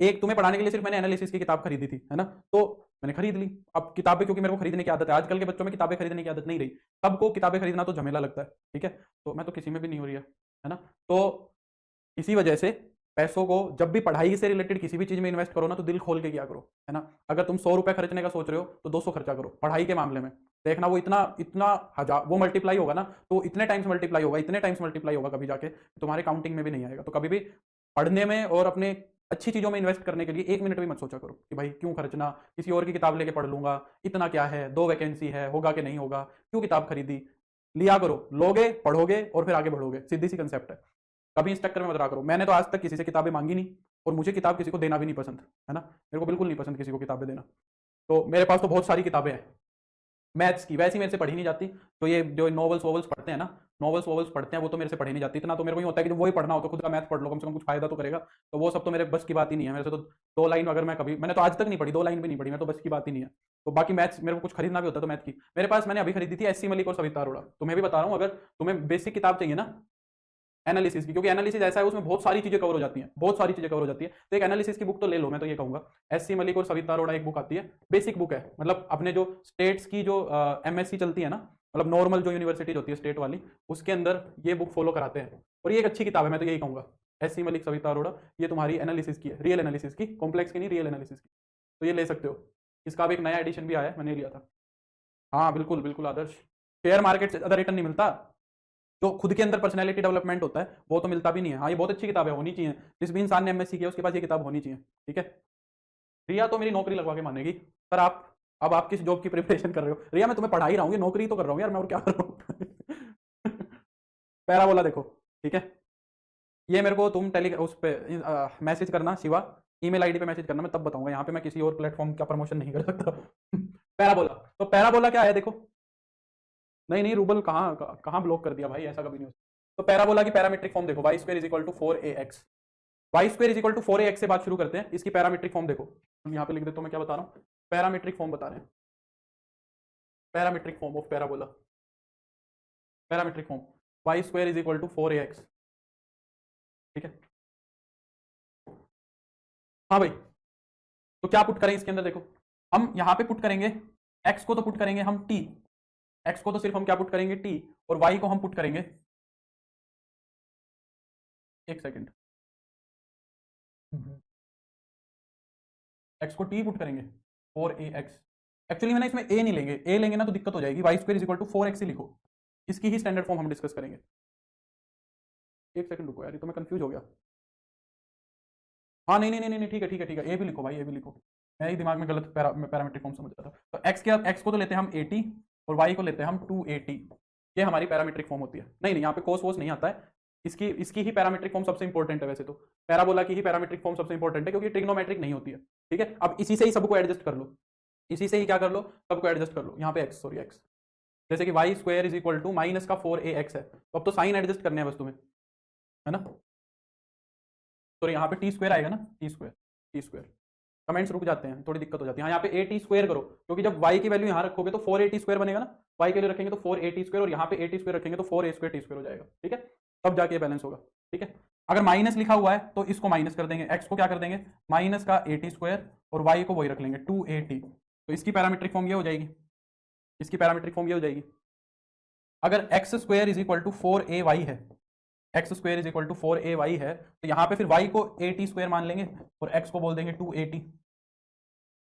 एक तुम्हें पढ़ाने के लिए सिर्फ मैंने एनालिसिस की किताब खरीदी थी, है ना, तो मैंने खरीद ली। अब किताबें क्योंकि मेरे को खरीदने की आदत है, आजकल के बच्चों में किताबें खरीदने की आदत नहीं रही, सबको किताबें खरीदना तो झमेला लगता है, ठीक है, तो मैं तो किसी में भी नहीं हो रही है ना। तो इसी वजह से पैसों को जब भी पढ़ाई से रिलेटेड किसी भी चीज में इन्वेस्ट करो ना, तो दिल खोल के किया करो, है ना। अगर तुम 100 रुपए खर्चने का सोच रहे हो तो 200 खर्चा करो पढ़ाई के मामले में। देखना वो इतना इतना हजार वो मल्टीप्लाई होगा ना, तो इतने टाइम्स मल्टीप्लाई होगा, इतने टाइम्स मल्टीप्लाई होगा कभी जाके तुम्हारे काउंटिंग में भी नहीं आएगा। तो कभी भी पढ़ने में और अपने अच्छी चीजों में इन्वेस्ट करने के लिए 1 मिनट भी मत सोचा करो कि भाई क्यों खर्चना, किसी और की किताब लेके पढ़ लूंगा, इतना क्या है, 2 वैकेंसी है, होगा कि नहीं होगा, क्यों किताब खरीदी। लिया करो, लोगे, पढ़ोगे और फिर आगे बढ़ोगे, सीधी सी कंसेप्ट है। कभी इस चक्कर में मत रहा करो। मैंने तो आज तक किसी से किताबें मांगी नहीं, और मुझे किताब किसी को देना भी नहीं पसंद, है ना, मेरे को बिल्कुल नहीं पसंद किसी को किताबें देना। तो मेरे पास तो बहुत सारी किताबें हैं मैथ्स की, वैसी मेरे से पढ़ी नहीं जाती। तो ये जो नॉवेल्स वोवेल्स पढ़ते हैं ना, नॉवेल्स वोवेल्स पढ़ते हैं, वो तो मेरे से पढ़ी नहीं जाती। इतना तो मेरे को ही होता है कि जब वही पढ़ना हो तो खुद का मैथ पढ़ लो, कम से कम कुछ फायदा तो करेगा। तो वो सब तो मेरे बस की बात ही नहीं है। मेरे से तो 2 लाइन अगर मैं कभी, मैंने तो आज तक नहीं पढ़ी, 2 लाइन भी नहीं पढ़ी, मैं तो बस की बात ही नहीं है। तो बाकी मैथ्स मेरे को कुछ खरीदना भी होता है तो मैथ की मेरे पास, मैंने अभी खरीदी थी एससी मलिक और सविता अरोड़ा। तो मैं भी बता रहा हूँ, अगर तुम्हें बेसिक किताब चाहिए ना एनालिसिस की, क्योंकि एनालिसिस ऐसा है उसमें बहुत सारी चीजें कवर हो जाती हैं, बहुत सारी चीजें कवर हो जाती है, तो एक एनालिसिस की बुक तो ले लो, मैं तो ये कहूंगा। एससी मलिक और सविता अरोड़ा एक बुक आती है, बेसिक बुक है, मतलब अपने जो स्टेट्स की जो एमएससी चलती है ना, मतलब नॉर्मल जो यूनिवर्सिटीज होती है स्टेट वाली, उसके अंदर ये बुक फॉलो कराते हैं, और ये एक अच्छी किताब है, मैं तो यही कहूंगा। एससी मलिक सविता अरोड़ा, ये तुम्हारी एनालिसिस की है, रियल एनालिसिस की, कॉम्प्लेक्स की नहीं, रियल एनालिसिस की। तो ये ले सकते हो। इसका अब एक नया एडिशन भी आया है, मैंने लिया था। हाँ बिल्कुल बिल्कुल आदर्श, शेयर मार्केट से ज्यादा रिटर्न नहीं मिलता। जो खुद के अंदर पर्सनैलिटी डेवलपमेंट होता है वो तो मिलता भी नहीं है। हाँ ये बहुत अच्छी किताब है, होनी चाहिए, जिस भी इंसान ने एमएससी किया उसके पास ये किताब होनी चाहिए, ठीक है। रिया तो मेरी नौकरी लगवा के मानेगी। पर आप, अब आप किस जॉब की प्रिपरेशन कर रहे हो? रिया मैं तुम्हें पढ़ा ही रहा हूँ, नौकरी तो कर रहा हूँ यार मैं, और क्या कर रहा हूँ। पैराबोला देखो, ठीक है, ये मेरे को तुम टेली उस पे मैसेज करना शिवा, ईमेल आईडी पे मैसेज करना, मैं तब बताऊंगा। यहाँ पे मैं किसी और प्लेटफॉर्म का प्रमोशन नहीं कर सकता। पैराबोला, तो पैराबोला क्या है देखो। नहीं नहीं, रूबल कहाँ कहाँ ब्लॉक कर दिया भाई, ऐसा कभी नहीं हो सकता। तो पैराबोला की पैरामीट्रिक फॉर्म देखो, y square is equal to 4ax। Y square is equal to 4ax से बात शुरू करते हैं। इसकी पैरामीट्रिक फॉर्म देखो, हम यहाँ पे लिख देता हूँ मैं क्या बता रहा हूँ, पैरामीट्रिक फॉर्म बता रहे हैं। Parametric form of parabola, parametric form y square is equal to 4ax, ठीक है। हाँ भाई, तो क्या पुट करें इसके अंदर देखो, हम यहाँ पे पुट करेंगे एक्स को, तो पुट करेंगे हम टी, एक्स को तो सिर्फ हम क्या पुट करेंगे टी, और वाई को हम पुट करेंगे, एक सेकेंड, एक्स को टी पुट करेंगे 4ax। एक्चुअली मैंने इसमें ए नहीं लेंगे, ए लेंगे ना तो दिक्कत हो जाएगी, y square is equal to 4x ही लिखो, इसकी ही स्टैंडर्ड फॉर्म हम डिस्कस करेंगे। एक सेकंड रुको यार, ये तो मैं कंफ्यूज हो गया। हाँ नहीं नहीं नहीं नहीं, ठीक है ठीक है ठीक है, ए भी लिखो भाई, ए भी लिखो, मैं ही दिमाग में गलत पैरामीट्रिक फॉर्म समझ रहा था। तो एक्स को तो लेते हैं हम 80 और वाई को लेते हैं हम 280, ये हमारी पैरामीट्रिक फॉर्म होती है। नहीं नहीं, यहाँ पे कोस वोस नहीं आता है, इसकी इसकी ही पैरामीट्रिक फॉर्म सबसे इंपॉर्टेंट है। वैसे तो पैराबोला की ही पैरामीट्रिक फॉर्म सबसे इंपॉर्टेंट है, क्योंकि ट्रिग्नोमेट्रिक नहीं होती है, ठीक है। अब इसी से ही सबको एडजस्ट कर लो, इसी से ही क्या कर लो, सबको एडजस्ट कर लो। यहाँ पे एक्स, सॉरी एक्स, जैसे कि y square is equal to minus का 4ax है, तो अब तो साइन एडजस्ट करने हैं बस तुम्हें, है ना। सॉरी यहाँ पे टी स्क्वायर आएगा ना, T square, T square, comments रुक जाते हैं, थोड़ी दिक्कत हो जाती है। हाँ यहाँ पे ए टी स्क्वायर करो, क्योंकि जब y की वैल्यू यहाँ रखोगे तो 4a स्क्वायर बनेगा ना, y के लिए रखेंगे तो 4a स्क्वायर, और यहाँ पे a स्क्वायर रखेंगे तो 4a स्क्वायर टी स्क्वायर हो जाएगा, ठीक है, तब जाके बैलेंस होगा, ठीक है। अगर माइनस लिखा हुआ है तो इसको माइनस कर देंगे, x को क्या कर देंगे माइनस का a स्क्वायर, और y को वही रख लेंगे 2a, तो इसकी पैरामीट्रिक फॉर्म ये हो जाएगी, इसकी पैरामीट्रिक फॉर्म ये हो जाएगी। अगर x square is equal to 4ay है, x square is equal to 4ay है, तो यहाँ पे फिर y को a स्क्वायर मान लेंगे, और x को बोल देंगे 280,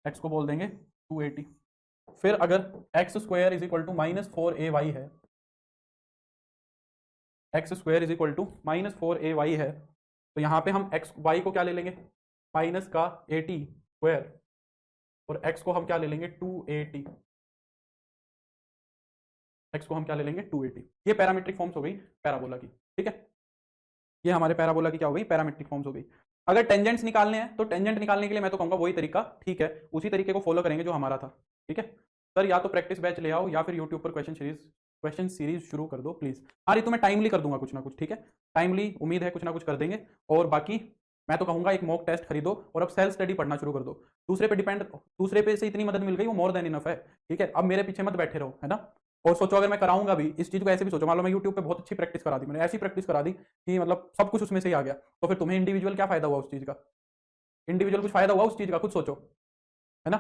x को बोल देंगे 280। फिर अगर x square is equal to minus 4ay है, x square is equal to minus 4ay है, तो यहाँ पे हम एक्स वाई को क्या ले लेंगे माइनस का 80 स्क्वायर, और x को हम क्या ले लेंगे 280, x को हम क्या ले लेंगे 280। ये पैरामीट्रिक फॉर्म्स हो गई पैराबोला की, ठीक है। ये हमारे पैराबोला की क्या हो गई, पैरामीट्रिक फॉर्म्स हो गई। अगर टेंजेंट्स निकालने हैं तो टेंजेंट निकालने के लिए मैं तो कहूंगा वही तरीका ठीक है, उसी तरीके को फॉलो करेंगे जो हमारा था, ठीक है। सर या तो प्रैक्टिस बैच ले आओ या फिर यूट्यूब पर क्वेश्चन सीरीज शुरू कर दो प्लीज। हाँ रितु मैं टाइमली कर दूंगा कुछ ना कुछ, ठीक है, टाइमली उम्मीद है कुछ ना कुछ कर देंगे। और बाकी मैं तो कहूंगा एक मॉक टेस्ट खरीदो और अब सेल्फ स्टडी पढ़ना शुरू कर दो। दूसरे पे से इतनी मदद मिल गई वो मोर देन इनफ है, ठीक है। अब मेरे पीछे मत बैठे रहो, है ना। और सोचो अगर मैं कराऊंगा भी इस चीज को, ऐसे भी सोचो, मान लो मैं यूट्यूब पे बहुत अच्छी प्रैक्टिस करा दी, मैंने ऐसी प्रैक्टिस करा दी कि मतलब सब कुछ उसमें से ही आ गया, तो फिर तुम्हें इंडिविजुअल क्या फायदा हुआ उस चीज का? इंडिविजुअल कुछ फायदा हुआ उस चीज का? खुद सोचो, है ना?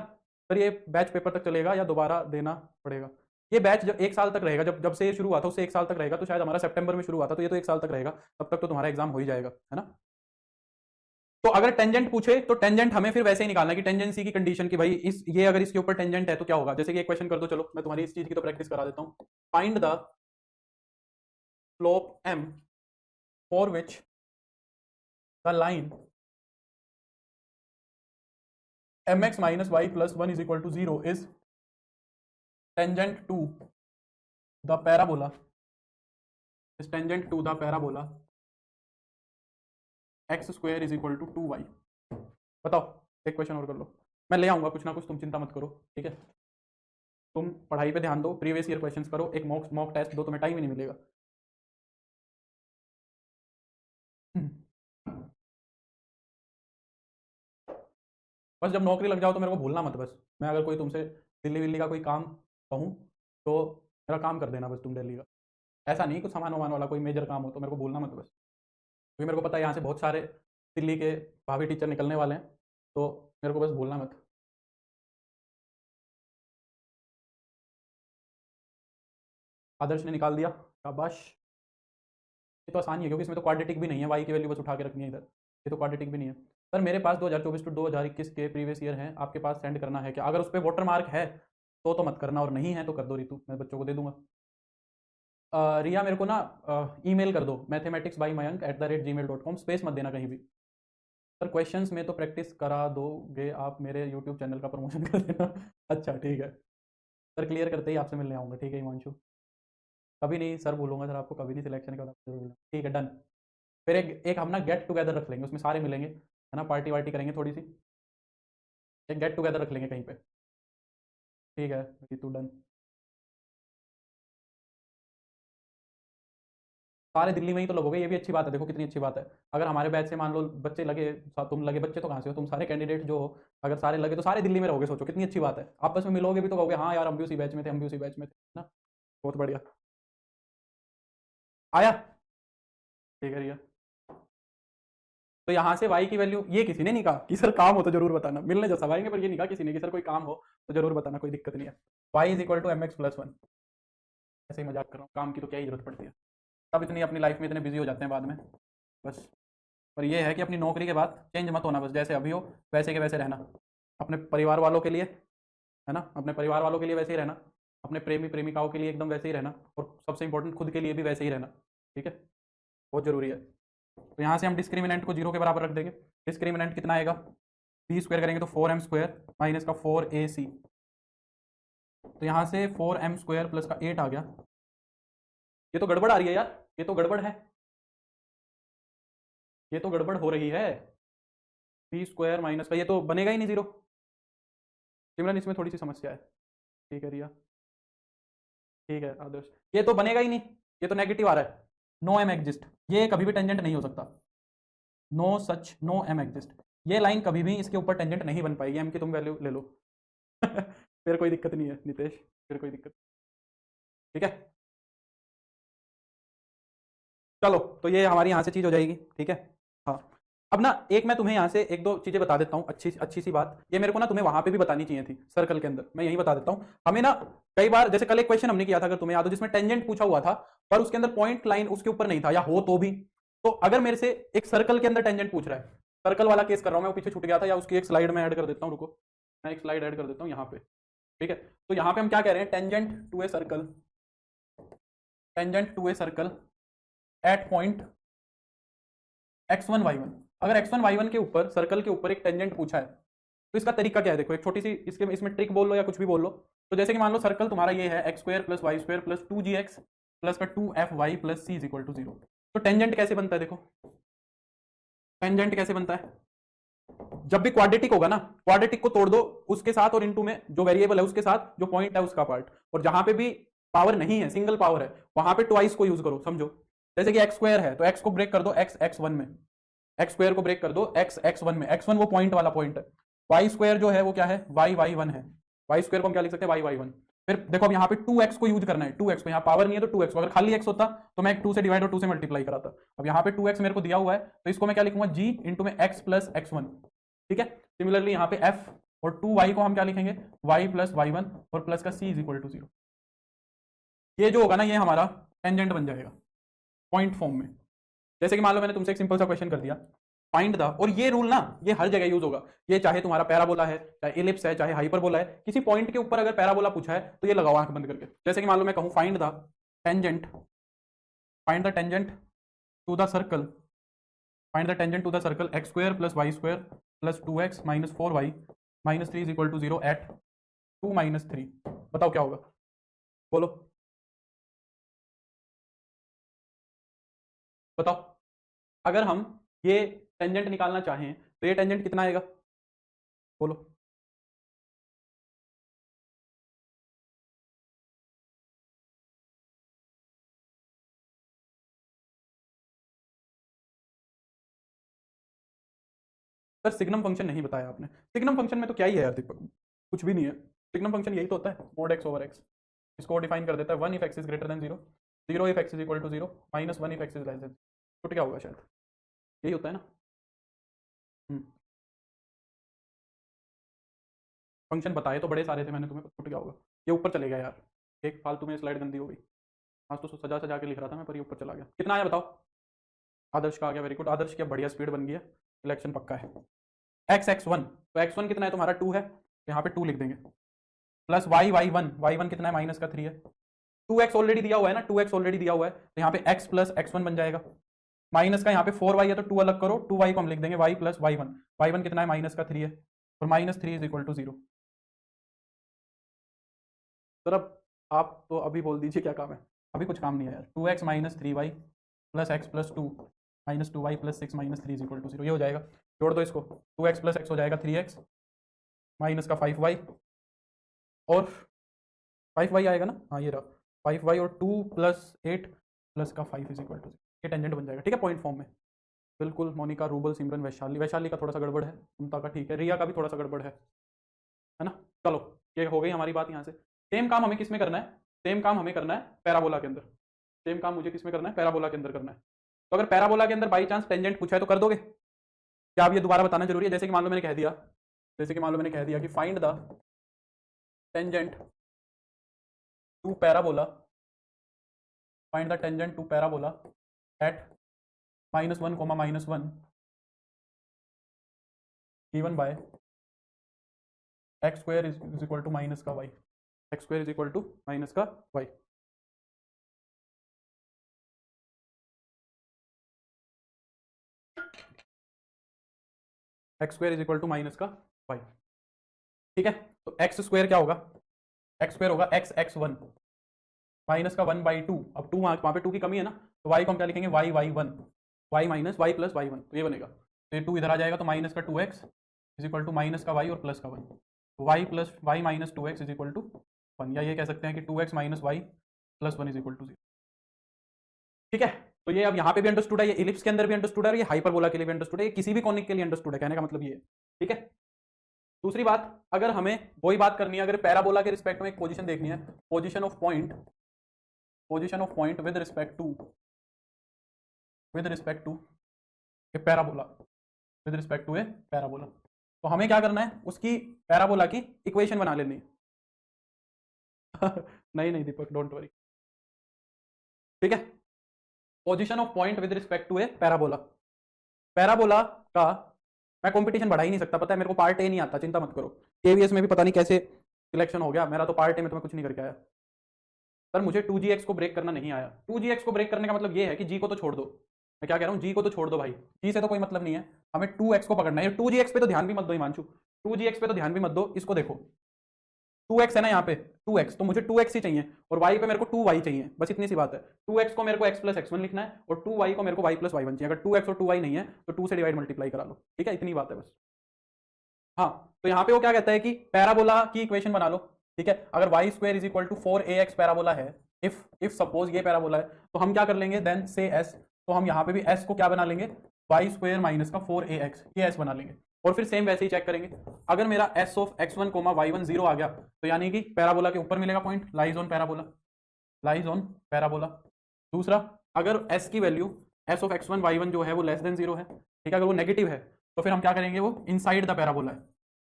फिर ये बैच पेपर तक चलेगा या दोबारा देना पड़ेगा? ये बैच जब 1 साल तक रहेगा, जब जब से ये शुरू हुआ था उससे 1 साल तक रहेगा, तो शायद हमारा सितंबर में शुरू हुआ था, तो ये तो 1 साल तक रहेगा, तब तक तो तुम्हारा एग्जाम हो ही जाएगा, है ना? तो अगर टेंजेंट पूछे तो टेंजेंट हमें फिर वैसे ही निकालना है कि टेंजेंसी की कंडीशन की भाई इस ये अगर इसके ऊपर टेंजेंट है तो क्या होगा। जैसे कि एक क्वेश्चन कर दो, चलो मैं तुम्हारी इस चीज की तो प्रैक्टिस करा देता हूं। Find the slope m for which the line mx minus y plus 1 is equal to 0 is tangent to the parabola is tangent to the parabola x square is equal to 2y। बताओ, एक क्वेश्चन और कर लो, मैं ले आऊंगा कुछ ना कुछ, तुम चिंता मत करो, ठीक है? तुम पढ़ाई पे ध्यान दो, प्रीवियस ईयर क्वेश्चंस करो, एक मॉक मॉक टेस्ट दो, तुम्हें टाइम ही नहीं मिलेगा। बस जब नौकरी लग जाओ तो मेरे को भूलना मत बस। मैं अगर कोई तुमसे दिल्ली विल्ली का कोई काम कहूँ तो मेरा काम कर देना बस तुम दिल्ली का। ऐसा नहीं कुछ सामान वामान वाला कोई मेजर काम हो तो मेरे को भूलना मत बस, क्योंकि मेरे को पता है यहाँ से बहुत सारे दिल्ली के भाभी टीचर निकलने वाले हैं, तो मेरे को बस भूलना मत। आदर्श ने निकाल दिया, शाबाश। ये तो आसान ही है क्योंकि इसमें तो क्वाड्रेटिक भी नहीं है, वाई की वैल्यू बस उठा के रखनी है इधर, ये तो क्वाड्रेटिक भी नहीं है। सर मेरे पास 2024 टू 2021 के प्रीवियस ईयर हैं, आपके पास सेंड करना है क्या? अगर उस पर वाटर मार्क है तो मत करना, और नहीं है तो कर दो रितु, मैं बच्चों को दे दूंगा। रिया मेरे को ना ईमेल कर दो mathematicsbymayank@gmail.com, स्पेस मत देना कहीं भी। सर क्वेश्चंस में तो प्रैक्टिस करा दोगे आप, मेरे यूट्यूब चैनल का प्रमोशन कर देना। अच्छा ठीक है सर, क्लियर करते ही आपसे मिलने आऊँगा, ठीक है हिमांशु? कभी नहीं सर भूलूंगा सर आपको, कभी नहीं, सिलेक्शन के बाद आपको जरूर मिलूंगा। ठीक है डन। फिर एक एक हम ना गेट टुगेदर रख लेंगे, उसमें सारे मिलेंगे, है ना? पार्टी वार्टी करेंगे थोड़ी सी, एक गेट टुगेदर रख लेंगे कहीं पे, ठीक है रितु डन। सारे दिल्ली में ही तो लोग हो गए, ये भी अच्छी बात है, देखो कितनी अच्छी बात है। अगर हमारे बैच से मान लो बच्चे लगे, तुम लगे, बच्चे तो कहाँ से हो, तुम सारे कैंडिडेट जो हो, अगर सारे लगे तो सारे दिल्ली में रहोगे, सोचो कितनी अच्छी बात है। आपस में मिलोगे भी तो कहोगे हाँ यार हम भी उसी बैच में थे, हम भी उसी बैच में थे, ना? बहुत बढ़िया। आया, ठीक है रिया। तो यहाँ से y की वैल्यू, ये किसी ने नहीं कहा कि सर काम हो तो जरूर बताना, मिलने जैसा सवाएंगे, पर ये नहीं कहा किसी ने कि सर कोई काम हो तो जरूर बताना, कोई दिक्कत नहीं है। y is equal to mx+1, ऐसे ही मजाक कर रहा हूँ, काम की तो क्या ही जरूरत पड़ती है, अब इतनी अपनी लाइफ में इतने बिजी हो जाते हैं बाद में बस। पर ये है कि अपनी नौकरी के बाद चेंज मत होना, बस जैसे अभी हो वैसे के वैसे रहना, अपने परिवार वालों के लिए, है ना? अपने परिवार वालों के लिए वैसे ही रहना, अपने प्रेमी प्रेमिकाओं के लिए एकदम वैसे ही रहना, और सबसे इंपॉर्टेंट खुद के लिए भी वैसे ही रहना, ठीक है? बहुत जरूरी है। तो यहाँ से हम डिस्क्रिमिनेंट को 0 के बराबर रख देंगे। डिस्क्रिमिनेंट कितना आएगा? बी स्क्वायर करेंगे तो 4m² माइनस का 4ac, तो यहाँ से 4m² प्लस का 8 आ गया। ये तो गड़बड़ आ रही है यार, ये तो गड़बड़ है, ये तो गड़बड़ हो रही है। बी स्क्वायर माइनस का ये तो बनेगा ही नहीं 0, सिमरन इसमें थोड़ी सी समस्या है, ठीक है रिया, ठीक है आदर्श, ये तो बनेगा ही नहीं, ये तो नेगेटिव आ रहा है। नो एम एग्जिस्ट, ये कभी भी टेंजेंट नहीं हो सकता, no such no m exist, ये लाइन कभी भी इसके ऊपर टेंजेंट नहीं बन पाएगी, एम की तुम वैल्यू ले लो। फिर कोई दिक्कत नहीं है नितेश, फिर कोई दिक्कत, ठीक है? चलो तो ये हमारी यहाँ से चीज हो जाएगी, ठीक है? हाँ, अब ना एक मैं तुम्हें यहाँ से एक दो चीजें बता देता हूँ, अच्छी अच्छी सी बात, ये मेरे को ना तुम्हें वहां पे भी बतानी चाहिए थी सर्कल के अंदर, मैं यही बता देता हूँ। हमें ना कई बार, जैसे कल एक क्वेश्चन हमने किया था अगर तुम्हें याद हो, जिसमें टेंजेंट पूछा हुआ था पर उसके अंदर पॉइंट लाइन उसके ऊपर नहीं था, या हो तो भी, तो अगर मेरे से एक सर्कल के अंदर टेंजेंट पूछ रहा है, सर्कल वाला केस कर रहा हूँ मैं, वो पीछे छूट गया था, या उसकी एक स्लाइड में ऐड कर देता हूँ, रुको मैं एक स्लाइड ऐड कर देता हूँ यहाँ पे, ठीक है? तो यहाँ पे हम क्या कह रहे हैं, tangent to a circle, tangent to a circle at point x1 y1। अगर x1 y1 के ऊपर, सर्कल के ऊपर एक टेंजेंट पूछा है तो इसका तरीका क्या है? देखो एक छोटी सी इसमें ट्रिक बोल लो या कुछ भी बोल लो। तो जैसे कि मान लो सर्कल तुम्हारा ये है x² + y² + 2gx प्लस का 2fy + c = 0, तो टेंजेंट कैसे बनता है? देखो टेंजेंट कैसे बनता है, जब भी क्वाड्रेटिक होगा ना, क्वाड्रेटिक को तोड़ दो उसके साथ, और इनटू में जो वेरिएबल है उसके साथ जो पॉइंट है उसका पार्ट, और जहां पे भी पावर नहीं है, सिंगल पावर है, वहां पे ट्वाइस को यूज करो, समझो? जैसे कि x² है तो x को ब्रेक कर दो x1 में, x² को ब्रेक कर दो x1 में, x1 वो पॉइंट वाला पॉइंट है, y² जो है वो क्या है y1 है, y² को हम क्या लिख सकते हैं y1, फिर देखो अब यहाँ पे 2x को यूज करना है, 2x को, यहाँ पावर नहीं है तो 2x को, अगर खाली x होता तो मैं 2 से डिवाइड और 2 से मल्टीप्लाई कराता। अब यहाँ पे 2x मेरे को दिया हुआ है तो इसको मैं क्या लिखूंगा, g इंटू में x प्लस x1, ठीक है। सिमिलरली यहाँ पे f और 2y को हम क्या लिखेंगे, y प्लस y1 और प्लस का c इज इक्वल टू 0। ये जो होगा ना ये हमारा टेंजेंट बन जाएगा पॉइंट फॉर्म में। जैसे कि मान लो मैंने तुमसे एक सिंपल सा क्वेश्चन कर दिया, फाइंड द, और ये रूल ना ये हर जगह यूज होगा, ये चाहे तुम्हारा पैराबोला है, चाहे इलिप्स है, चाहे हाइपरबोला है, किसी पॉइंट के ऊपर अगर पैराबोला पूछा है तो ये लगाओ आंख बंद करके। जैसे कि मान लो मैं कहूं find the tangent, find the tangent to the circle, find the tangent to the circle x square plus y square plus 2x minus 4y minus 3 is equal to 0 at 2 minus 3। बताओ क्या होगा, बोलो बताओ। अगर हम ये टेंजेंट निकालना चाहें तो ये टेंजेंट कितना आएगा, बोलो। सर सिग्नम फंक्शन नहीं बताया आपने, सिग्नम फंक्शन में तो क्या ही है यार दीपक, कुछ भी नहीं है। सिग्नम फंक्शन यही तो होता है, मोड एक्स ओवर एक्स। इसको डिफाइन कर देता है 1 if x is greater than 0, 0 if x is equal to 0, -1 if x is less than. तो क्या होगा, शायद यही होता है ना। फंक्शन बताए तो बड़े सारे थे मैंने तुम्हें, छूट क्या होगा। ये ऊपर चले गया यार, एक फालतू में स्लाइड गंदी हो गई। आज तो सजा सजा के लिख रहा था मैं, पर ये ऊपर चला गया। कितना आया बताओ, आदर्श का आ गया, वेरी गुड। आदर्श की बढ़िया स्पीड बन गई है, सिलेक्शन पक्का है। x1, तो x1 कितना है तुम्हारा 2 है, तो यहाँ पे 2 लिख देंगे, प्लस y1 कितना है, माइनस का 3 है। 2x ऑलरेडी दिया हुआ है ना, 2x ऑलरेडी दिया हुआ है, तो यहाँ पे x प्लस x1 बन जाएगा। माइनस का यहाँ पे 4y है तो 2 अलग करो, 2y को हम लिख देंगे y प्लस y1 कितना है, माइनस का 3 है, और -3 इज इक्वल टू 0। सर अब आप तो अभी बोल दीजिए क्या काम है, अभी कुछ काम नहीं है यार। 2x minus 3y plus x plus 2 minus 2y plus 6 minus 3 is equal to 0, ये हो जाएगा। जोड़ दो इसको, 2x प्लस x हो जाएगा 3x माइनस का 5y, और 5y आएगा ना, हाँ ये रहा 5y, और 2 प्लस 8 प्लस का 5 इज इक्वल टू 0। ये टेंजेंट बन जाएगा, ठीक है, पॉइंट फॉर्म में। बिल्कुल। मोनिका, रूबल, सिमरन, वैशाली, वैशाली का थोड़ा सा गड़बड़ है, ममता का ठीक है, रिया का भी थोड़ा सा गड़बड़ है ना। चलो ये हो गई हमारी बात यहाँ से। सेम काम हमें किस में करना है, सेम काम हमें करना है पैराबोला के अंदर। सेम काम मुझे किस में करना है, पैराबोला के अंदर करना है। तो अगर पैराबोला के अंदर बाई चांस टेंजेंट पूछा है तो कर दोगे क्या, अब ये दोबारा बताना जरूरी है। जैसे कि मान लो मैंने कह दिया, जैसे कि मान लो मैंने कह दिया कि find the tangent to parabola, find the tangent to parabola at -1, -1 given by x square is equal to minus का y, x square is equal to minus का y. X square is equal to minus का वाई, ठीक है। तो एक्स स्क्वायर क्या होगा, एक्स स्क्वायर होगा x(x1) माइनस का 1/2। अब 2 वहाँ पे 2 की कमी है ना, तो y को हम क्या लिखेंगे, y(y1), y minus y plus y1, तो ये बनेगा। तो ये 2 इधर आ जाएगा, तो माइनस का 2x is equal to minus का y और प्लस का 1, तो y plus y minus 2x is equal to 1, या ये कह सकते हैं कि 2x minus y plus 1 is equal to 0, ठीक है। तो ये अब यहाँ पे भी अंडरस्टूड है, ये इलिप्स के अंदर भी अंडरस्टूड है, और ये हाइपरबोला के लिए भी अंडरस्टूड है, ये किसी भी कॉनिक के लिए अंडरस्टूड है, कहने का मतलब ये है, ठीक है। दूसरी बात, अगर हमें वही बात करनी है, अगर पैराबोला के रिस्पेक्ट में एक पोजीशन देखनी है, position of point with respect to a parabola, with respect to a parabola, तो हमें क्या करना है, उसकी पैराबोला की इक्वेशन बना लेनी है। नहीं नहीं दीपक, डोंट वरी, ठीक है। Position of point with respect to a parabola, parabola का मैं कंपटीशन बढ़ा ही नहीं सकता, पता है मेरे को पार्ट ए नहीं आता, चिंता मत करो। केवीएस में भी पता नहीं कैसे सिलेक्शन हो गया मेरा, तो पार्ट ए में तो मैं कुछ नहीं करके आया। पर मुझे 2gx को ब्रेक करना नहीं आया। 2gx को ब्रेक करने का मतलब ये है कि g को तो छोड़ दो, मैं क्या कह रहा हूँ, g को तो छोड़ दो भाई, g से तो कोई मतलब नहीं है, हमें 2x को पकड़ना है। 2gx पे तो ध्यान भी मत दो हिमांशु, 2gx पे तो ध्यान भी मत दो, इसको देखो 2x है ना यहाँ पे, 2x, तो मुझे 2x ही चाहिए, और y पे मेरे को 2y चाहिए, बस इतनी सी बात है। 2x को मेरे को x प्लस x1 लिखना है, और 2y को मेरे को y प्लस y1 चाहिए। अगर 2x और 2y नहीं है तो 2 से डिवाइड मल्टीप्लाई करा लो, ठीक है, इतनी बात है बस। हाँ, तो यहाँ पे वो क्या कहता है कि पैराबोला की इक्वेशन बना लो, ठीक है। अगर y square is equal to 4ax parabola है, इफ सपोज ये पैराबोला है, तो हम क्या कर लेंगे, देन से s, तो हम यहाँ पे भी s को क्या बना लेंगे, y स्क्वायर माइनस का 4ax, ये s बना लेंगे। और फिर सेम वैसे ही चेक करेंगे। अगर मेरा S of x1 comma y1 0 आ गया तो यानी कि पैराबोला के ऊपर मिलेगा point, lies on parabola, lies on parabola. दूसरा, अगर s की value s of x1 y1 जो है वो लेस देन 0 है, ठीक है, अगर वो नेगेटिव है तो फिर हम क्या करेंगे, वो इनसाइड द पैराबोला है,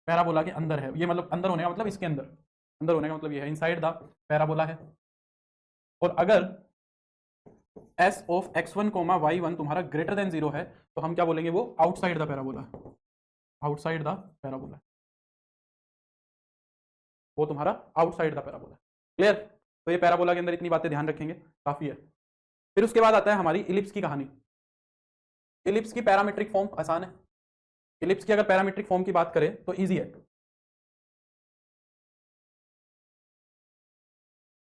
पैराबोला के अंदर है, ये मतलब अंदर होने का मतलब इसके अंदर, अंदर होने का मतलब ये है इनसाइड द पैराबोला है। और अगर s of x1 comma y1 तुम्हारा ग्रेटर देन 0 है तो हम क्या बोलेंगे, वो outside the parabola, outside the parabola, वो तुम्हारा आउटसाइड द पैराबोला। क्लियर? तो ये पैराबोला के अंदर इतनी बातें ध्यान रखेंगे, काफी है। फिर उसके बाद आता है हमारी इलिप्स की कहानी। इलिप्स की पैरामीट्रिक फॉर्म आसान है। इलिप्स की अगर पैरामीट्रिक फॉर्म की बात करें तो इजी है।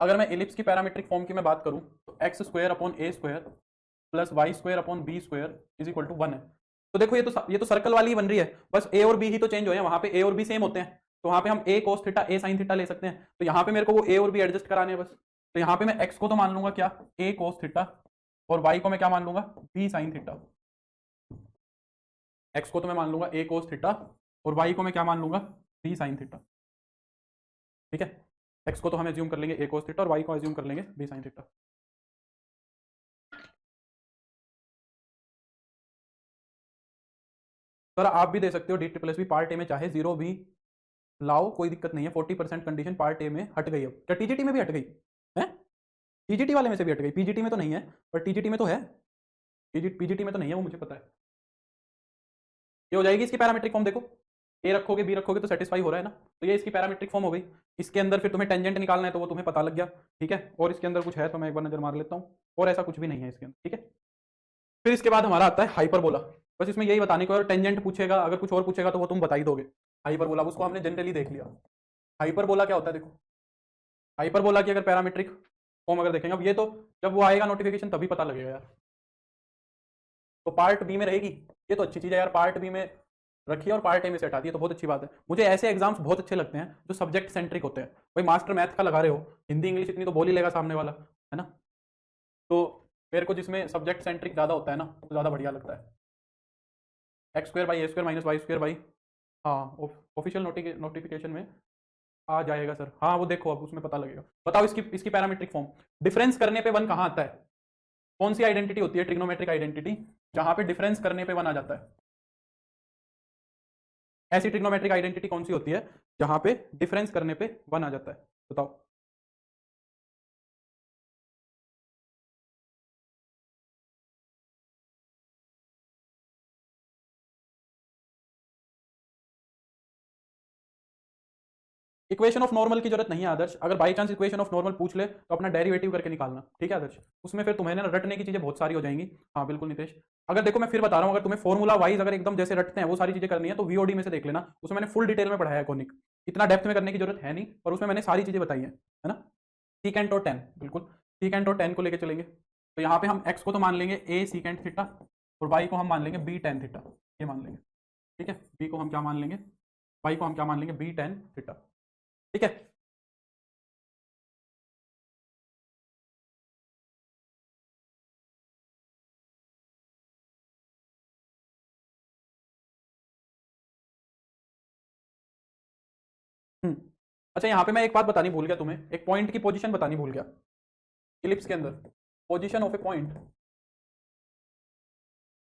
अगर मैं इलिप्स की पैरामीट्रिक फॉर्म की मैं बात करूं तो x square upon a square plus y square upon b square is equal to 1 है। तो देखो ये तो सर्कल वाली ही बन रही है, बस ए और बी ही तो चेंज हुए हैं, वहां पे ए और बी सेम होते हैं, तो वहां पे हम ए कोस थीटा ए साइन थीटा ले सकते हैं। तो यहाँ पे मेरे को वो ए और बी एडजस्ट कराने हैं बस। तो यहाँ पे मैं एक्स को तो मान लूंगा क्या, ए कोस थीटा, और वाई को मैं क्या मान लूंगा, बी साइन थीटा। एक्स को तो मैं मान लूंगा ए कोस थीटा और वाई को मैं क्या मान लूंगा, बी साइन थीटा। ठीक है, एक्स को तो हम एज्यूम कर लेंगे ए कोस थीटा और वाई को एज्यूम कर लेंगे बी साइन थीटा। सर आप भी दे सकते हो डी ट्रिपल एस भी पार्ट ए में, चाहे जीरो भी लाओ कोई दिक्कत नहीं है। 40% कंडीशन पार्ट ए में हट गई, अब क्या टीजीटी में भी हट गई है? टीजीटी वाले में से भी हट गई, पीजीटी में तो नहीं है, पर टीजीटी में तो है। पीजीटी में तो नहीं है, वो मुझे पता है। ये हो जाएगी इसकी पैरामीट्रिक फॉर्म, देखो ए रखोगे बी रखोगे तो सेटिस्फाई हो रहा है ना, तो ये इसकी पैरामीट्रिक फॉर्म हो गई। इसके अंदर फिर तुम्हें टेंजेंट निकालना है तो वो तुम्हें पता लग गया, ठीक है। और इसके अंदर कुछ है तो मैं एक बार नजर मार लेता हूँ, और ऐसा कुछ भी नहीं है इसके अंदर, ठीक है। फिर इसके बाद हमारा आता है हाइपरबोला। बस इसमें यही बताने को, और टेंजेंट पूछेगा, अगर कुछ और पूछेगा तो वो तुम बता ही दोगे। हाइपरबोला उसको हमने जनरली देख लिया। हाइपरबोला क्या होता है, देखो हाइपरबोला की अगर पैरामीट्रिक फॉर्म अगर देखेंगे, अब ये तो जब वो आएगा नोटिफिकेशन तभी पता लगेगा यार। तो पार्ट बी में रहेगी, ये तो अच्छी चीज है यार, पार्ट बी में रखिए और पार्ट ए में से हटा दिए तो बहुत अच्छी बात है। मुझे ऐसे एग्जाम्स बहुत अच्छे लगते हैं जो सब्जेक्ट सेंट्रिक होते हैं। भाई मास्टर मैथ का लगा रहे हो, हिंदी इंग्लिश इतनी तो बोल ही लेगा सामने वाला, है ना। तो मेरे को जिसमें सब्जेक्ट सेंट्रिक ज़्यादा होता है ना, वो ज़्यादा बढ़िया लगता है। X square by a square minus y square by, हाँ ऑफिशियल नोटिफिकेशन में आ जाएगा सर, हाँ वो देखो अब उसमें पता लगेगा। बताओ इसकी इसकी पैरामीट्रिक फॉर्म। डिफरेंस करने पे वन कहाँ आता है? कौन सी आइडेंटिटी होती है ट्रिग्नोमेट्रिक आइडेंटिटी जहां पे डिफरेंस करने पे वन आ जाता है? ऐसी ट्रिग्नोमेट्रिक आइडेंटिटी कौन सी होती है जहां पे डिफरेंस करने पे वन आ जाता है? बताओ। इक्वेशन ऑफ नॉर्मल की जरूरत नहीं है आदर्श, अगर by chance equation of normal पूछ ले तो अपना डेरिवेटिव करके निकालना, ठीक है आदर्श। उसमें फिर तुम्हें ना रटने की चीजें बहुत सारी हो जाएंगी। हाँ बिल्कुल नितेश, अगर देखो मैं फिर बता रहा हूँ, अगर तुम्हें फॉर्मूला वाइज अगर एकदम जैसे रटते हैं वो सारी चीजें करनी है तो वीओडी में से देख लेना, उसमें मैंने फुल डिटेल में पढ़ाया है कॉनिक। इतना डेप्थ में करने की जरूरत है नहीं, पर उसमें मैंने सारी चीजें बताई है ना। सीकेंट और टेन, बिल्कुल सीकेंट और टेन को लेकर चलेंगे। तो यहाँ पे हम एक्स को तो मान लेंगे ए सीकेंट थीटा और वाई को हम मान लेंगे बी टेन थीटा, ये मान लेंगे, ठीक है। बी को हम क्या मान लेंगे, वाई को हम क्या मान लेंगे, बी टेन थीटा, ठीक है। अच्छा यहाँ पे मैं एक बात बतानी भूल गया तुम्हें, एक पॉइंट की पोजीशन बतानी भूल गया इलिप्स के अंदर। Position of a point,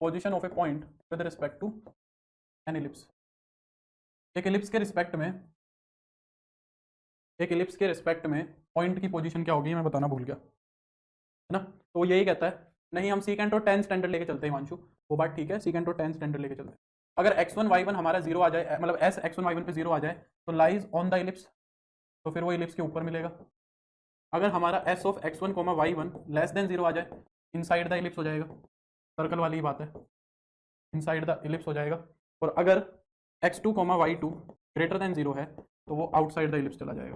position of a point with respect to an ellipse. एक इलिप्स के रिस्पेक्ट में, एक इलिप्स के रिस्पेक्ट में पॉइंट की पोजीशन क्या होगी मैं बताना भूल गया, है ना। तो वो यही कहता है, नहीं हम सीकेंट और टेन स्टैंडर्ड लेके चलते हैं हिमांशु, वो बात ठीक है, सीकेंट और टेन स्टैंडर्ड लेके चलते हैं। अगर x1 y1 हमारा जीरो आ जाए, मतलब एस x1 y1 पे जीरो आ जाए तो लाइज ऑन द इलिप्स, तो फिर वो इलिप्स के ऊपर मिलेगा। अगर हमारा S of x1 comma y1 less than zero आ जाए, इनसाइड द इलिप्स हो जाएगा, सर्कल वाली बात है, इनसाइड द इलिप्स हो जाएगा। और अगर x2 coma y2 greater than zero है तो वो आउटसाइड द इलिप्स चला जाएगा,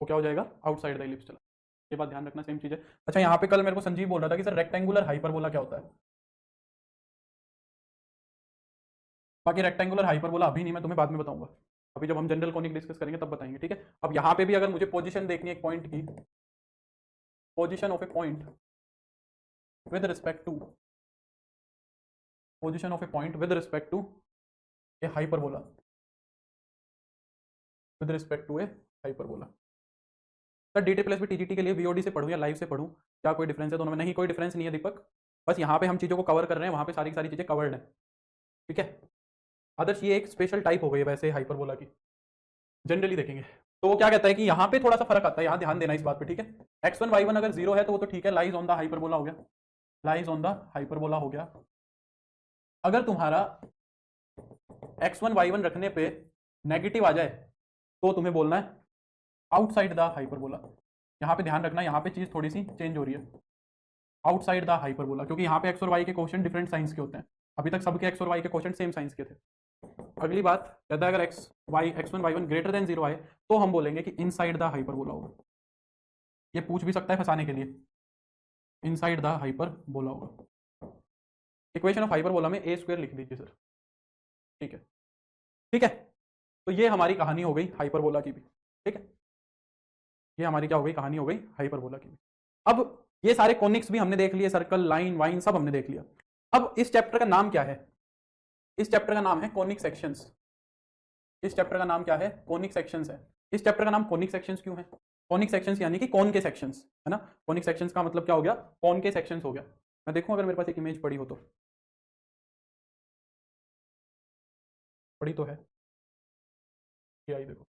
वो क्या हो जाएगा, आउटसाइड द इलिप्स चला। ये बात ध्यान रखना, सेम चीज है। अच्छा यहाँ पे कल मेरे को संजीव बोल रहा था कि सर रेक्टेंगुलर हाइपरबोला क्या होता है। बाकी रेक्टेंगुलर हाइपरबोला अभी नहीं, मैं तुम्हें बाद में बताऊंगा, अभी जब हम जनरल कॉनिक डिस्कस करेंगे तब बताएंगे, ठीक है। अब यहाँ पे भी अगर मुझे पोजीशन देखनी है एक पॉइंट की, position of a point with respect to position of a point with respect to a hyperbola, with respect to a hyperbola. Sir D T plus भी टीजीटी के लिए वीओडी से पढ़ूँ या लाइव से पढ़ूँ, क्या कोई डिफरेंस है दोनों में? नहीं, कोई डिफरेंस नहीं है दीपक, बस यहाँ पे हम चीज़ों को कवर कर रहे हैं, वहाँ पे सारी सारी चीज़ें कवर्ड है, ठीक है। आदर्श ये एक स्पेशल टाइप हो गई है वैसे हाइपरबोला की, जनरली देखेंगे तो वो क्या कहता है कि यहाँ पे थोड़ा सा फर्क आता है, यहाँ ध्यान देना इस बात पे, ठीक है। x1 y1 अगर 0 है तो वो तो ठीक है, लाइज ऑन द हाइपरबोला हो गया, लाइज ऑन द हाइपरबोला हो गया। अगर तुम्हारा x1 y1 रखने पे नेगेटिव आ जाए तो तुम्हें बोलना है आउटसाइड द हाइपरबोला। यहाँ पे ध्यान रखना, यहाँ पे चीज थोड़ी सी चेंज हो रही है, आउटसाइड द हाइपरबोला, क्योंकि यहाँ पे x और y के क्वेश्चन डिफरेंट साइंस के होते हैं, अभी तक सबके x और y के क्वेश्चन सेम साइंस के थे। अगली बात कहता है अगर x1 y1 ग्रेटर देन 0 आए तो हम बोलेंगे कि इनसाइड द हाइपरबोला होगा। ये पूछ भी सकता है फंसाने के लिए, इनसाइड द हाइपरबोला होगा। इक्वेशन ऑफ हाइपरबोला में a स्क्वायर लिख दीजिए सर, ठीक है, ठीक है। तो ये हमारी कहानी हो गई हाइपरबोला की भी, ठीक है, ये हमारी क्या हो गई, कहानी हो गई हाइपरबोला की भी। अब ये सारे कॉनिक्स भी हमने देख लिए, सर्कल, लाइन, वाइन सब हमने देख लिया। अब इस चैप्टर का नाम क्या है? इस चैप्टर का नाम है कॉनिक सेक्शंस। इस चैप्टर का नाम क्या है? कॉनिक सेक्शंस है। इस चैप्टर का नाम कॉनिक सेक्शंस क्यों है? कॉनिक सेक्शंस यानी कि कौन के सेक्शंस, है ना। कॉनिक सेक्शंस का मतलब क्या हो गया? कौन के सेक्शंस हो गया। मैं देखूं अगर मेरे पास एक इमेज पड़ी हो तो, पड़ी तो है, ये आई देखो,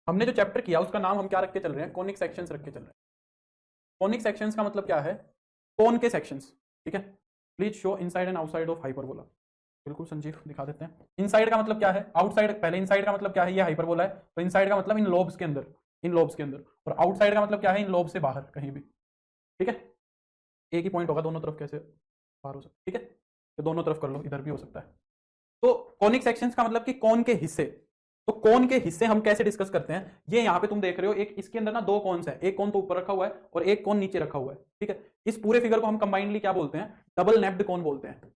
हमने जो चैप्टर किया उसका नाम हम क्या रख के चल रहे हैं? कॉनिक सेक्शंस रख के चल रहे हैं। कॉनिक सेक्शंस का मतलब क्या है? कौन के सेक्शंस, ठीक है। Please show inside and outside of hyperbola. बिल्कुल संजीव, दिखा देते हैं। इनसाइड का मतलब क्या है? आउटसाइड, पहले इनसाइड का मतलब क्या है? ये हाइपरबोला है, तो इनसाइड का मतलब इन लोब्स के अंदर, इन लोब्स के अंदर। और आउटसाइड का मतलब क्या है? इन लोब से बाहर कहीं भी, ठीक है। एक ही पॉइंट होगा, दोनों तरफ कैसे बाहर हो सकता है, ठीक है। तो दोनों तरफ कर लो, इधर भी हो सकता है। तो कॉनिक सेक्शंस का मतलब कि कौन के हिस्से। तो कौन के हिस्से हम कैसे डिस्कस करते हैं? ये यहाँ पे तुम देख रहे हो, एक इसके अंदर ना दो कौन्स है, एक कौन तो ऊपर रखा हुआ है और एक कौन नीचे रखा हुआ है, ठीक है। इस पूरे फिगर को हम कंबाइंडली क्या बोलते हैं? डबल नेप्ड कौन बोलते हैं।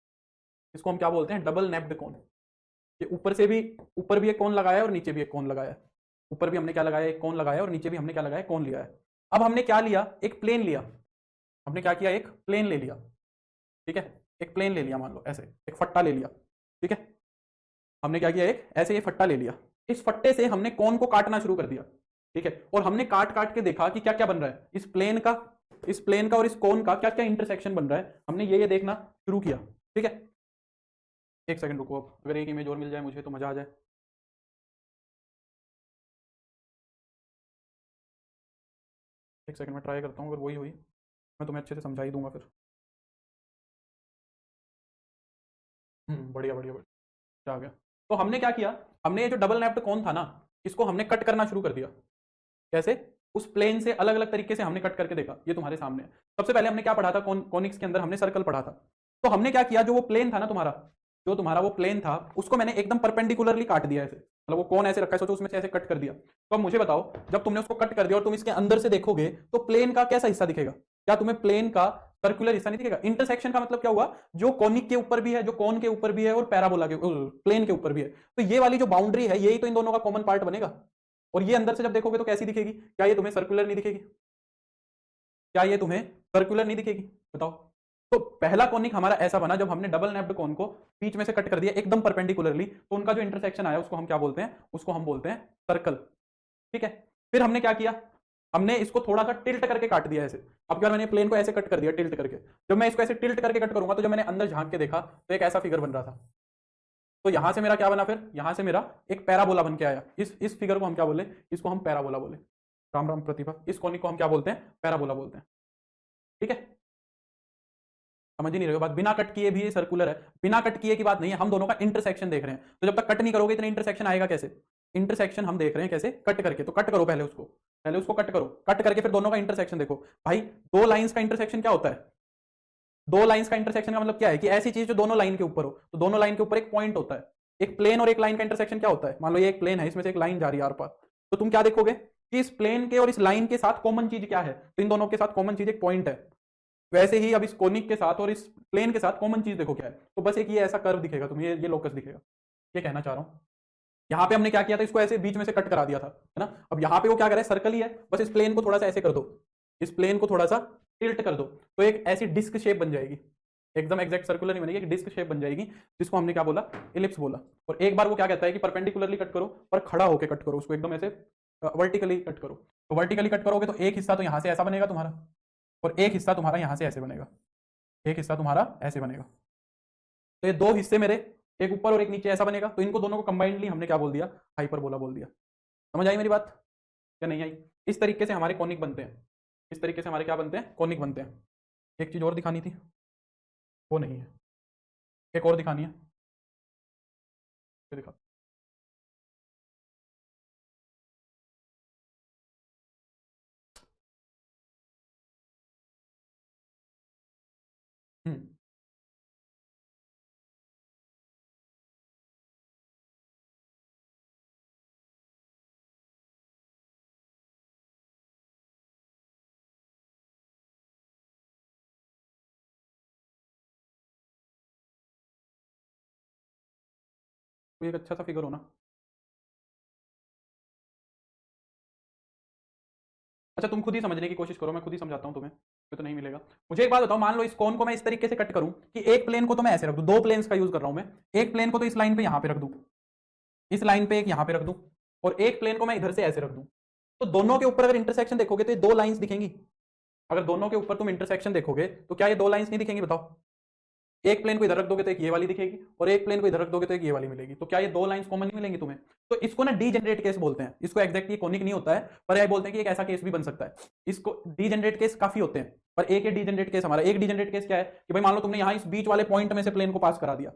इसको हम क्या बोलते हैं? डबल नेप्ड कौन। ये ऊपर से भी, ऊपर भी एक कौन लगाया है और नीचे भी एक कौन लगाया है। ऊपर भी हमने क्या लगाया? एक कौन लगाया, और नीचे भी हमने क्या लगाया? कौन लिया है। अब हमने क्या लिया? एक प्लेन लिया। हमने क्या किया? एक प्लेन ले लिया, ठीक है। एक प्लेन ले लिया, मान लो ऐसे एक फट्टा ले लिया, ठीक है। हमने क्या किया? एक ऐसे ये फट्टा ले लिया। इस फट्टे से हमने कौन को काटना शुरू कर दिया, ठीक है। और हमने काट काट के देखा कि क्या क्या बन रहा है इस प्लेन का, इस प्लेन का और इस कोन का क्या क्या इंटरसेक्शन बन रहा है। हमने ये देखना शुरू किया, ठीक है। एक सेकंड रुको, अब अगर एक इमेज और मिल जाए मुझे तो मजा आ जाए। एक सेकंड में ट्राई करता हूँ, अगर वही हुई मैं तुम्हें अच्छे से समझा ही दूंगा फिर। बढ़िया बढ़िया बढ़िया, क्या आ गया। तो हमने क्या किया? हमने ये जो डबल नेप्ड कौन था ना, इसको हमने कट करना शुरू कर दिया। कैसे? उस प्लेन से अलग अलग तरीके से हमने कट करके देखा। ये तुम्हारे सामने है। सबसे पहले हमने क्या पढ़ा था? कॉनिक्स के अंदर हमने सर्कल पढ़ा था। तो हमने क्या किया? जो वो प्लेन था ना तुम्हारा, जो तुम्हारा वो प्लेन था, उसको मैंने एकदम परपेंडिकुलरली काट दिया ऐसे, मतलब वो कौन ऐसे रखा है, सोचो उसमें से ऐसे कट कर दिया। तो अब मुझे बताओ, जब तुमने उसको कट कर दिया और तुम इसके अंदर से देखोगे तो प्लेन का कैसा हिस्सा दिखेगा? क्या तुम्हें प्लेन का सर्कुलर हिस्सा नहीं दिखेगा? इंटरसेक्शन का मतलब क्या हुआ? जो कॉनिक के ऊपर भी है, जो कौन के ऊपर भी है, और पैराबोला के प्लेन के ऊपर भी है। तो ये वाली जो बाउंड्री है, यही तो इन दोनों का कॉमन पार्ट बनेगा। और ये अंदर से जब देखोगे तो कैसी दिखेगी? क्या ये तुम्हें सर्कुलर नहीं दिखेगी? क्या ये तुम्हें सर्कुलर नहीं दिखेगी? बताओ। तो पहला कॉनिक हमारा ऐसा बना जब हमने डबल नेप्ड कॉन को बीच में से कट कर दिया एकदम परपेंडिकुलरली, तो उनका जो इंटरसेक्शन आया उसको हम क्या बोलते हैं? उसको हम बोलते हैं सर्कल, ठीक है। फिर हमने क्या किया? हमने इसको थोड़ा सा टिल्ट करके काट दिया ऐसे। अब क्या, मैंने प्लेन को ऐसे कट कर दिया टिल्ट करके। जब मैं इसको ऐसे टिल्ट करके कट करूंगा तो जब मैंने अंदर झांक के देखा तो एक ऐसा फिगर बन रहा था। तो यहां से मेरा क्या बना? फिर यहां से मेरा एक पैराबोला बन के आया। इस फिगर को हम क्या बोले? इसको हम पैराबोला बोले। राम राम प्रतिभा। इस कॉनिक को हम क्या बोलते हैं? पैराबोला बोलते हैं, ठीक है। समझ ही नहीं रहे हो बात? बिना कट किए भी ये सर्कुलर है, बिना कट किए की बात नहीं है, हम दोनों का इंटरसेक्शन देख रहे हैं। तो जब तक कट नहीं करोगे इतना इंटरसेक्शन आएगा कैसे? इंटरसेक्शन हम देख रहे हैं कैसे? कट करके। तो कट करो पहले उसको, पहले उसको कट करो, कट करके फिर दोनों का इंटरसेक्शन देखो। भाई दो लाइंस का इंटरसेक्शन क्या होता है? दो लाइंस का इंटरसेक्शन का मतलब क्या है? कि ऐसी चीज जो दोनों लाइन के ऊपर हो। तो दोनों लाइन के ऊपर एक पॉइंट होता है। एक प्लेन और एक लाइन का इंटरसेक्शन क्या होता है? मान लो ये एक प्लेन है, इसमें से एक लाइन जा रही है आर पार। तो तुम क्या देखोगे कि इस प्लेन के और इस लाइन के साथ कॉमन चीज क्या है? तो इन दोनों के साथ कॉमन चीज एक पॉइंट है। वैसे ही अब इस कोनिक के साथ और इस प्लेन के साथ कॉमन चीज देखो क्या है? तो बस एक ये ऐसा कर्व दिखेगा तुम्हें, ये लोकस दिखेगा। ये कहना चाह रहा हूं, यहाँ पे हमने क्या किया था, इसको ऐसे बीच में से कट करा दिया था, है ना। अब यहाँ पे वो क्या करे, सर्कल ही है, बस इस प्लेन को थोड़ा सा ऐसे कर दो, इस प्लेन को थोड़ा सा टिल्ट कर दो, तो एक ऐसी डिस्क शेप बन जाएगी, एकदम एग्जैक्ट सर्कुलर नहीं बनेगी, एक डिस्क शेप बन जाएगी, जिसको हमने क्या बोला, इलिप्स बोला। और एक बार वो क्या कहता है कि परपेंडिकुलरली कट करो, पर खड़ा होकर कट करो उसको, एकदम ऐसे वर्टिकली कट करो। तो वर्टिकली कट करोगे तो एक हिस्सा तो यहां से ऐसा बनेगा तुम्हारा, और एक हिस्सा तुम्हारा यहां से ऐसे बनेगा, एक हिस्सा तुम्हारा ऐसे बनेगा। तो ये दो हिस्से मेरे, एक ऊपर और एक नीचे ऐसा बनेगा, तो इनको दोनों को कंबाइंडली हमने क्या बोल दिया, हाइपरबोला बोल दिया। समझ आई मेरी बात या नहीं आई? इस तरीके से हमारे कॉनिक बनते हैं, इस तरीके से हमारे क्या बनते हैं, कॉनिक बनते हैं। एक चीज और दिखानी थी, वो नहीं है, एक और दिखानी है, ये दिखा। हम्म कोई एक अच्छा सा फिगर हो ना। अच्छा तुम खुद ही समझने की कोशिश करो, मैं खुद ही समझाता हूँ तुम्हें, ये तो नहीं मिलेगा। मुझे एक बात बताओ, मान लो इस कोन को मैं इस तरीके से कट करूं कि एक प्लेन को तो मैं ऐसे रख दूं, दो प्लेन्स का यूज कर रहा हूं मैं, एक प्लेन को तो इस लाइन पे यहां पे रख दूं, इस लाइन पे एक यहां पे रख दूं, और एक प्लेन को मैं इधर से ऐसे रख दूं, तो दोनों के ऊपर अगर इंटरसेक्शन देखोगे तो ये दो लाइंस दिखेंगी। अगर दोनों के ऊपर तुम इंटरसेक्शन देखोगे तो क्या ये दो लाइंस नहीं दिखेंगी, बताओ। एक प्लेन को इधर रख दोगे तो एक ये वाली दिखेगी, और एक प्लेन को इधर रख दोगे तो एक ये वाली मिलेगी, तो क्या ये दो लाइंस कॉमन नहीं मिलेंगी तुम्हें? तो इसको ना डीजेनरेट केस बोलते हैं, इसको एग्जैक्ट ये कॉनिक नहीं होता है, पर यह बोलते हैं कि एक ऐसा केस भी बन सकता है। इसको डीजेनरेट केस काफी होते हैं, पर एक ये डीजेनरेट केस हमारा, एक डीजेनरेट केस क्या है कि भाई मान लो तुमने यहाँ इस बीच वाले पॉइंट में से प्लेन को पास करा दिया,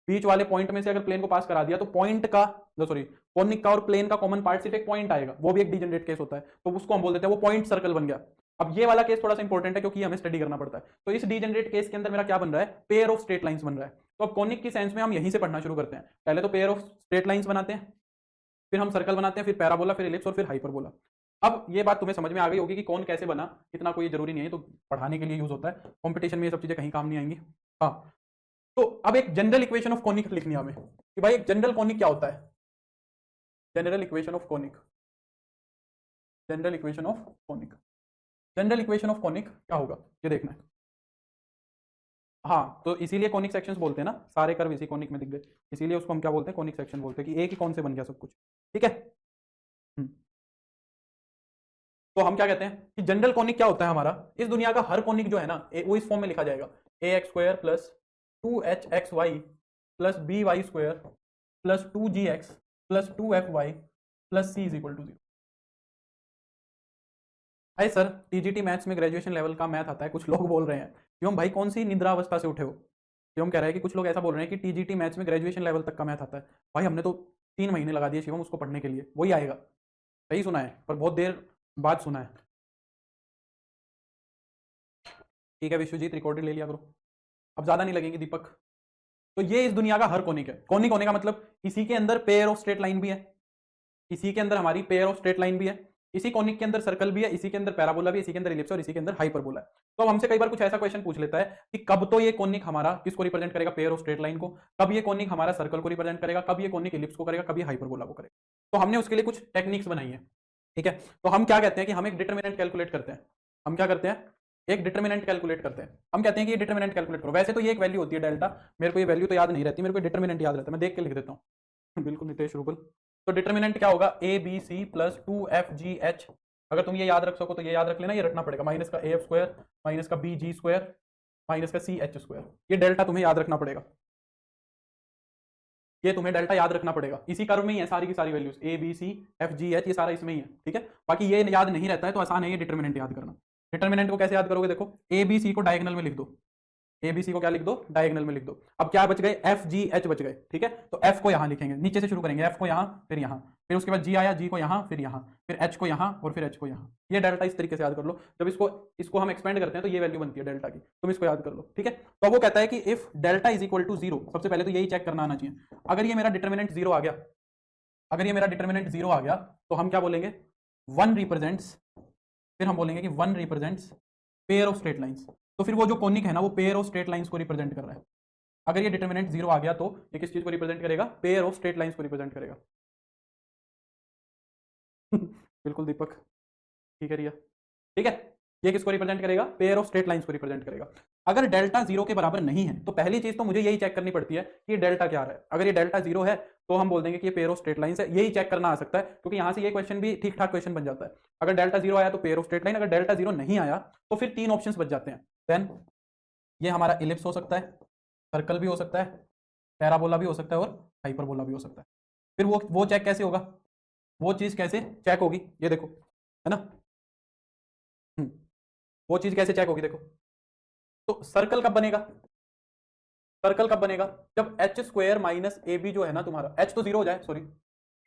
बीच वाले पॉइंट में से अगर प्लेन को पास करा दिया तो पॉइंट का, सॉरी, कॉनिक का और प्लेन का कॉमन पार्ट सिर्फ एक पॉइंट आएगा, वो भी एक डीजेनरेट केस होता है, तो उसको हम बोल देते हैं वो पॉइंट सर्कल बन गया। अब ये वाला केस थोड़ा सा इंपॉर्टेंट है क्योंकि हमें स्टडी करना पड़ता है। तो इस डीजेनरेट केस के अंदर मेरा क्या बन रहा है, पेयर ऑफ स्ट्रेट लाइंस बन रहा है। तो अब कॉनिक की सेंस में हम यहीं से पढ़ना शुरू करते हैं, पहले तो पेयर ऑफ स्ट्रेट लाइंस बनाते हैं, फिर हम सर्कल बनाते हैं, फिर पैराबोला, फिर इलिप्स और फिर हाइपरबोला। अब ये बात तुम्हें समझ में आ गई होगी कि कौन कैसे बना, इतना कोई जरूरी नहीं है, तो पढ़ाने के लिए यूज होता है, कॉम्पिटिशन में ये सब चीजें कहीं काम नहीं आएंगी। हाँ, तो अब एक जनरल इक्वेशन ऑफ कॉनिक लिखनी है हमें कि भाई एक जनरल कॉनिक क्या होता है, general equation of conic, general equation of conic, general equation of conic क्या होगा ये देखना है। हाँ, तो इसीलिए कॉनिक सेक्शंस बोलते हैं ना, सारे कर्व इसी कॉनिक में दिख गए, इसीलिए उसको हम क्या बोलते हैं, कॉनिक सेक्शन बोलते हैं, कि एक ही कौन से बन गया सब कुछ। ठीक है। हम्म, तो हम क्या कहते हैं कि जनरल कॉनिक क्या होता है हमारा, इस दुनिया का हर कॉनिक जो है ना, वो इस फॉर्म में लिखा जाएगा, a x square plus 2hxy plus b y square plus 2gx plus 2fy plus c is equal to 0। Hi sir, TGT maths में ग्रेजुएशन लेवल का मैथ आता है, कुछ लोग बोल रहे हैं शिवम भाई कौन सी निद्रावस्था से उठे हो। शिवम कह रहा है कि कुछ लोग ऐसा बोल रहे हैं कि टीजीटी मैथ्स में ग्रेजुएशन लेवल तक का मैथ आता है। भाई हमने तो 3 महीने लगा दिए शिवम उसको पढ़ने के लिए, वही आएगा। सही सुना है, पर बहुत देर बाद सुना है। ठीक है विश्वजीत, रिकॉर्डेड ले लिया करो, अब ज्यादा नहीं लगेंगे दीपक। तो ये इस दुनिया का हर कोनिक है, कोनिक होने का मतलब इसी के अंदर पेयर ऑफ स्ट्रेट लाइन भी है, इसी के अंदर हमारी पेयर ऑफ स्ट्रेट लाइन भी है, इसी कॉनिक के अंदर सर्कल भी है, इसी के अंदर पैराबोला भी, इसी के अंदर इलिप्स और इसी के अंदर हाइपरबोला है। तो अब हमसे कई बार कुछ ऐसा क्वेश्चन पूछ लेता है कि कब तो ये कॉनिक हमारा किसको रिप्रेजेंट करेगा, पेयर ऑफ स्ट्रेट लाइन को, कब ये कॉनिक हमारा सर्कल को रिप्रेजेंट करेगा, कब ये कॉनिक इलिप्स को करेगा, कब ये हाइपरबोला को करेगा। तो हमने उसके लिए कुछ टेक्निक्स बनाई है। ठीक है, तो हम क्या कहते हैं कि हम एक डिटर्मिनेंट कैलकुलेट करते हैं, हम क्या करते हैं, एक डिटर्मिनेंट कैलकुलेट करते हैं। हम कहते हैं कि ये डिटर्मिनेंट कैलकुलेट करो, वैसे तो ये एक वैल्यू होती है डेल्टा, मेरे को ये वैल्यू तो याद नहीं रहती, मेरे को डिटर्मिनेंट याद रहता है, मैं देख के लिख देता हूँ। बिल्कुल नितेश रूबल। तो डिटर्मिनेंट क्या होगा, ए बी सी प्लस 2fgh। अगर तुम ये याद रख सको तो ये याद रख लेना, ये रखना पड़ेगा, माइनस का ए एफ स्क्वायर माइनस का बी जी स्क्वायर माइनस का सी एच स्क्वायर, ये डेल्टा तुम्हें याद रखना पड़ेगा, ये तुम्हें डेल्टा याद रखना पड़ेगा। इसी कर्व में ही है सारी की सारी values, a b c f g h, ये सारा इसमें ही है। ठीक है, बाकी ये याद नहीं रहता है तो आसान है ये डिटर्मिनेंट याद करना। डिटर्मिनेंट को कैसे याद करोगे, देखो ए बी सी को डायगोनल में लिख दो, एबीसी को क्या लिख दो, डायगोनल में लिख दो। अब क्या बच गए, एफ जी एच बच गए। ठीक है, तो एफ को यहां लिखेंगे, नीचे से शुरू करेंगे, एफ को यहां फिर यहां, फिर उसके बाद जी आया, जी को यहां फिर यहां, फिर एच को यहां और फिर एच को यहां। ये डेल्टा इस तरीके से याद कर लो, जब इसको इसको हम एक्सपेंड करते हैं तो ये वैल्यू बनती है डेल्टा की, तुम इसको याद कर लो। ठीक है, तो वो कहता है कि if delta is equal to 0, सबसे पहले तो यही चेक करना आना चाहिए। अगर ये मेरा डिटर्मिनेंट 0 आ गया, अगर ये मेरा डिटर्मिनेंट 0 आ गया तो हम क्या बोलेंगे, 1 रिप्रेजेंट्स, फिर हम बोलेंगे कि 1 represents pair of straight lines. तो फिर वो जो कोनिक है ना, वो पेयर ऑफ स्ट्रेट लाइंस को रिप्रेजेंट कर रहा है। अगर ये डिटर्मिनेंट 0 आ गया तो ये किस चीज को रिप्रेजेंट करेगा, पेयर ऑफ स्ट्रेट लाइंस को रिप्रेजेंट करेगा। बिल्कुल दीपक, ठीक है रिया, ठीक है। ये किसको रिप्रेजेंट करेगा? पेयर ऑफ स्ट्रेट लाइंस को रिप्रेजेंट करेगा। अगर डेल्टा जीरो के बराबर नहीं है तो पहली चीज तो मुझे यही चेक करनी पड़ती है कि डेल्टा क्या आ रहा है। अगर ये डेल्टा जीरो है तो हम बोल देंगे कि ये पेयर ऑफ स्ट्रेट लाइंस है। यही चेक करना आ सकता है क्योंकि यहां से ये क्वेश्चन भी ठीक ठाक क्वेश्चन बन जाता है। अगर डेल्टा जीरो आया तो पेयर ऑफ स्ट्रेट लाइन, अगर डेल्टा जीरो नहीं आया तो फिर तीन ऑप्शंस बच जाते हैं। देन ये हमारा इलिप्स हो सकता है, सर्कल भी हो सकता है, पैराबोला भी हो सकता है और हाइपरबोला भी हो सकता है। फिर वो चेक कैसे होगा? वो चीज कैसे चेक होगी? ये देखो, है ना। हम्म, वो चीज कैसे चेक होगी? देखो, तो सर्कल कब बनेगा? सर्कल कब बनेगा? जब h square minus a b जो है ना तुम्हारा, एच तो जीरो हो जाए, सॉरी,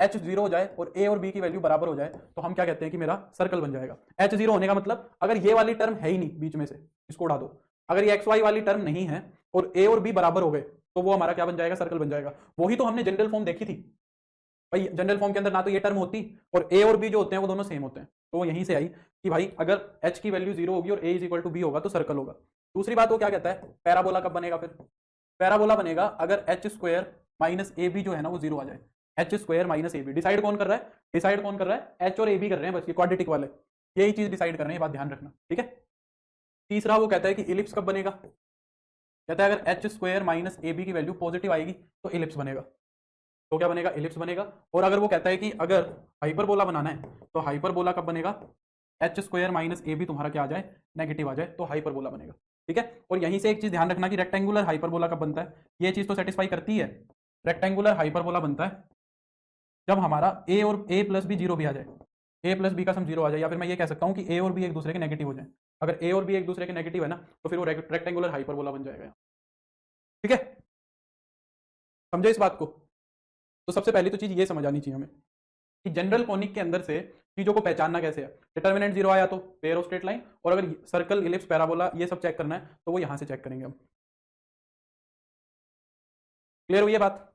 एच जीरो हो जाए और ए और बी की वैल्यू बराबर हो जाए तो हम क्या कहते हैं कि मेरा सर्कल बन जाएगा। एच जीरो होने का मतलब अगर ये वाली टर्म है ही नहीं बीच में से, इसको उड़ा दो। अगर ये एक्स वाई वाली टर्म नहीं है और ए और बी बराबर हो गए तो वो हमारा क्या बन जाएगा? सर्कल बन जाएगा। वही तो हमने जनरल फॉर्म देखी थी भाई। जनरल फॉर्म के अंदर ना तो ये टर्म होती और ए और बी जो होते हैं वो दोनों सेम होते हैं। तो वो यहीं से आई कि भाई अगर एच की वैल्यू जीरो होगी और ए इज इक्वल टू बी होगा तो सर्कल होगा। दूसरी बात वो क्या कहता है? पैराबोला कब बनेगा? फिर पैराबोला बनेगा अगर h square minus a b जो है ना वो जीरो आ जाए। H square minus a b decide कौन कर रहा है? डिसाइड कौन कर रहा है? एच और ए बी कर रहे हैं बस, ये क्वाड्रेटिक वाले यही चीज डिसाइड कर रहे हैं, ये बात ध्यान रखना, ठीक है। तीसरा वो कहता है कि इलिप्स कब बनेगा? कहता है अगर h square minus a b की वैल्यू पॉजिटिव आएगी तो इलिप्स बनेगा। तो क्या बनेगा? इलिप्स बनेगा। और अगर वो कहता है कि अगर हाइपरबोला बनाना है तो हाइपरबोला कब बनेगा? H square minus a b तुम्हारा क्या आ जाए? नेगेटिव आ जाए तो हाइपरबोला बनेगा, ठीक है। और यहीं से एक चीज ध्यान रखना कि रेक्टेंगुलर हाइपरबोला कब बनता है। ये चीज तो सेटिस्फाई करती है। रेक्टेंगुलर हाइपरबोला बनता है जब हमारा ए और ए प्लस बी जीरो भी आ जाए, ए प्लस बी का सम जीरो आ जाए, या फिर मैं ये कह सकता हूँ कि ए और बी एक दूसरे के नेगेटिव हो जाए। अगर ए और बी एक दूसरे के नेगेटिव है ना तो फिर वो रेक्टेंगुलर हाइपरबोला बन जाएगा, ठीक है। समझे इस बात को? तो सबसे पहली तो चीज ये समझ आनी चाहिए हमें कि जनरल कोनिक के अंदर से चीजों को पहचानना कैसे है। डिटर्मिनेंट जीरो आया तो पेयर ऑफ स्ट्रेट लाइन, और अगर सर्कल, इलिप्स, पैराबोला ये सब चेक करना है तो वो यहां से चेक करेंगे हम। क्लियर हुई है बात?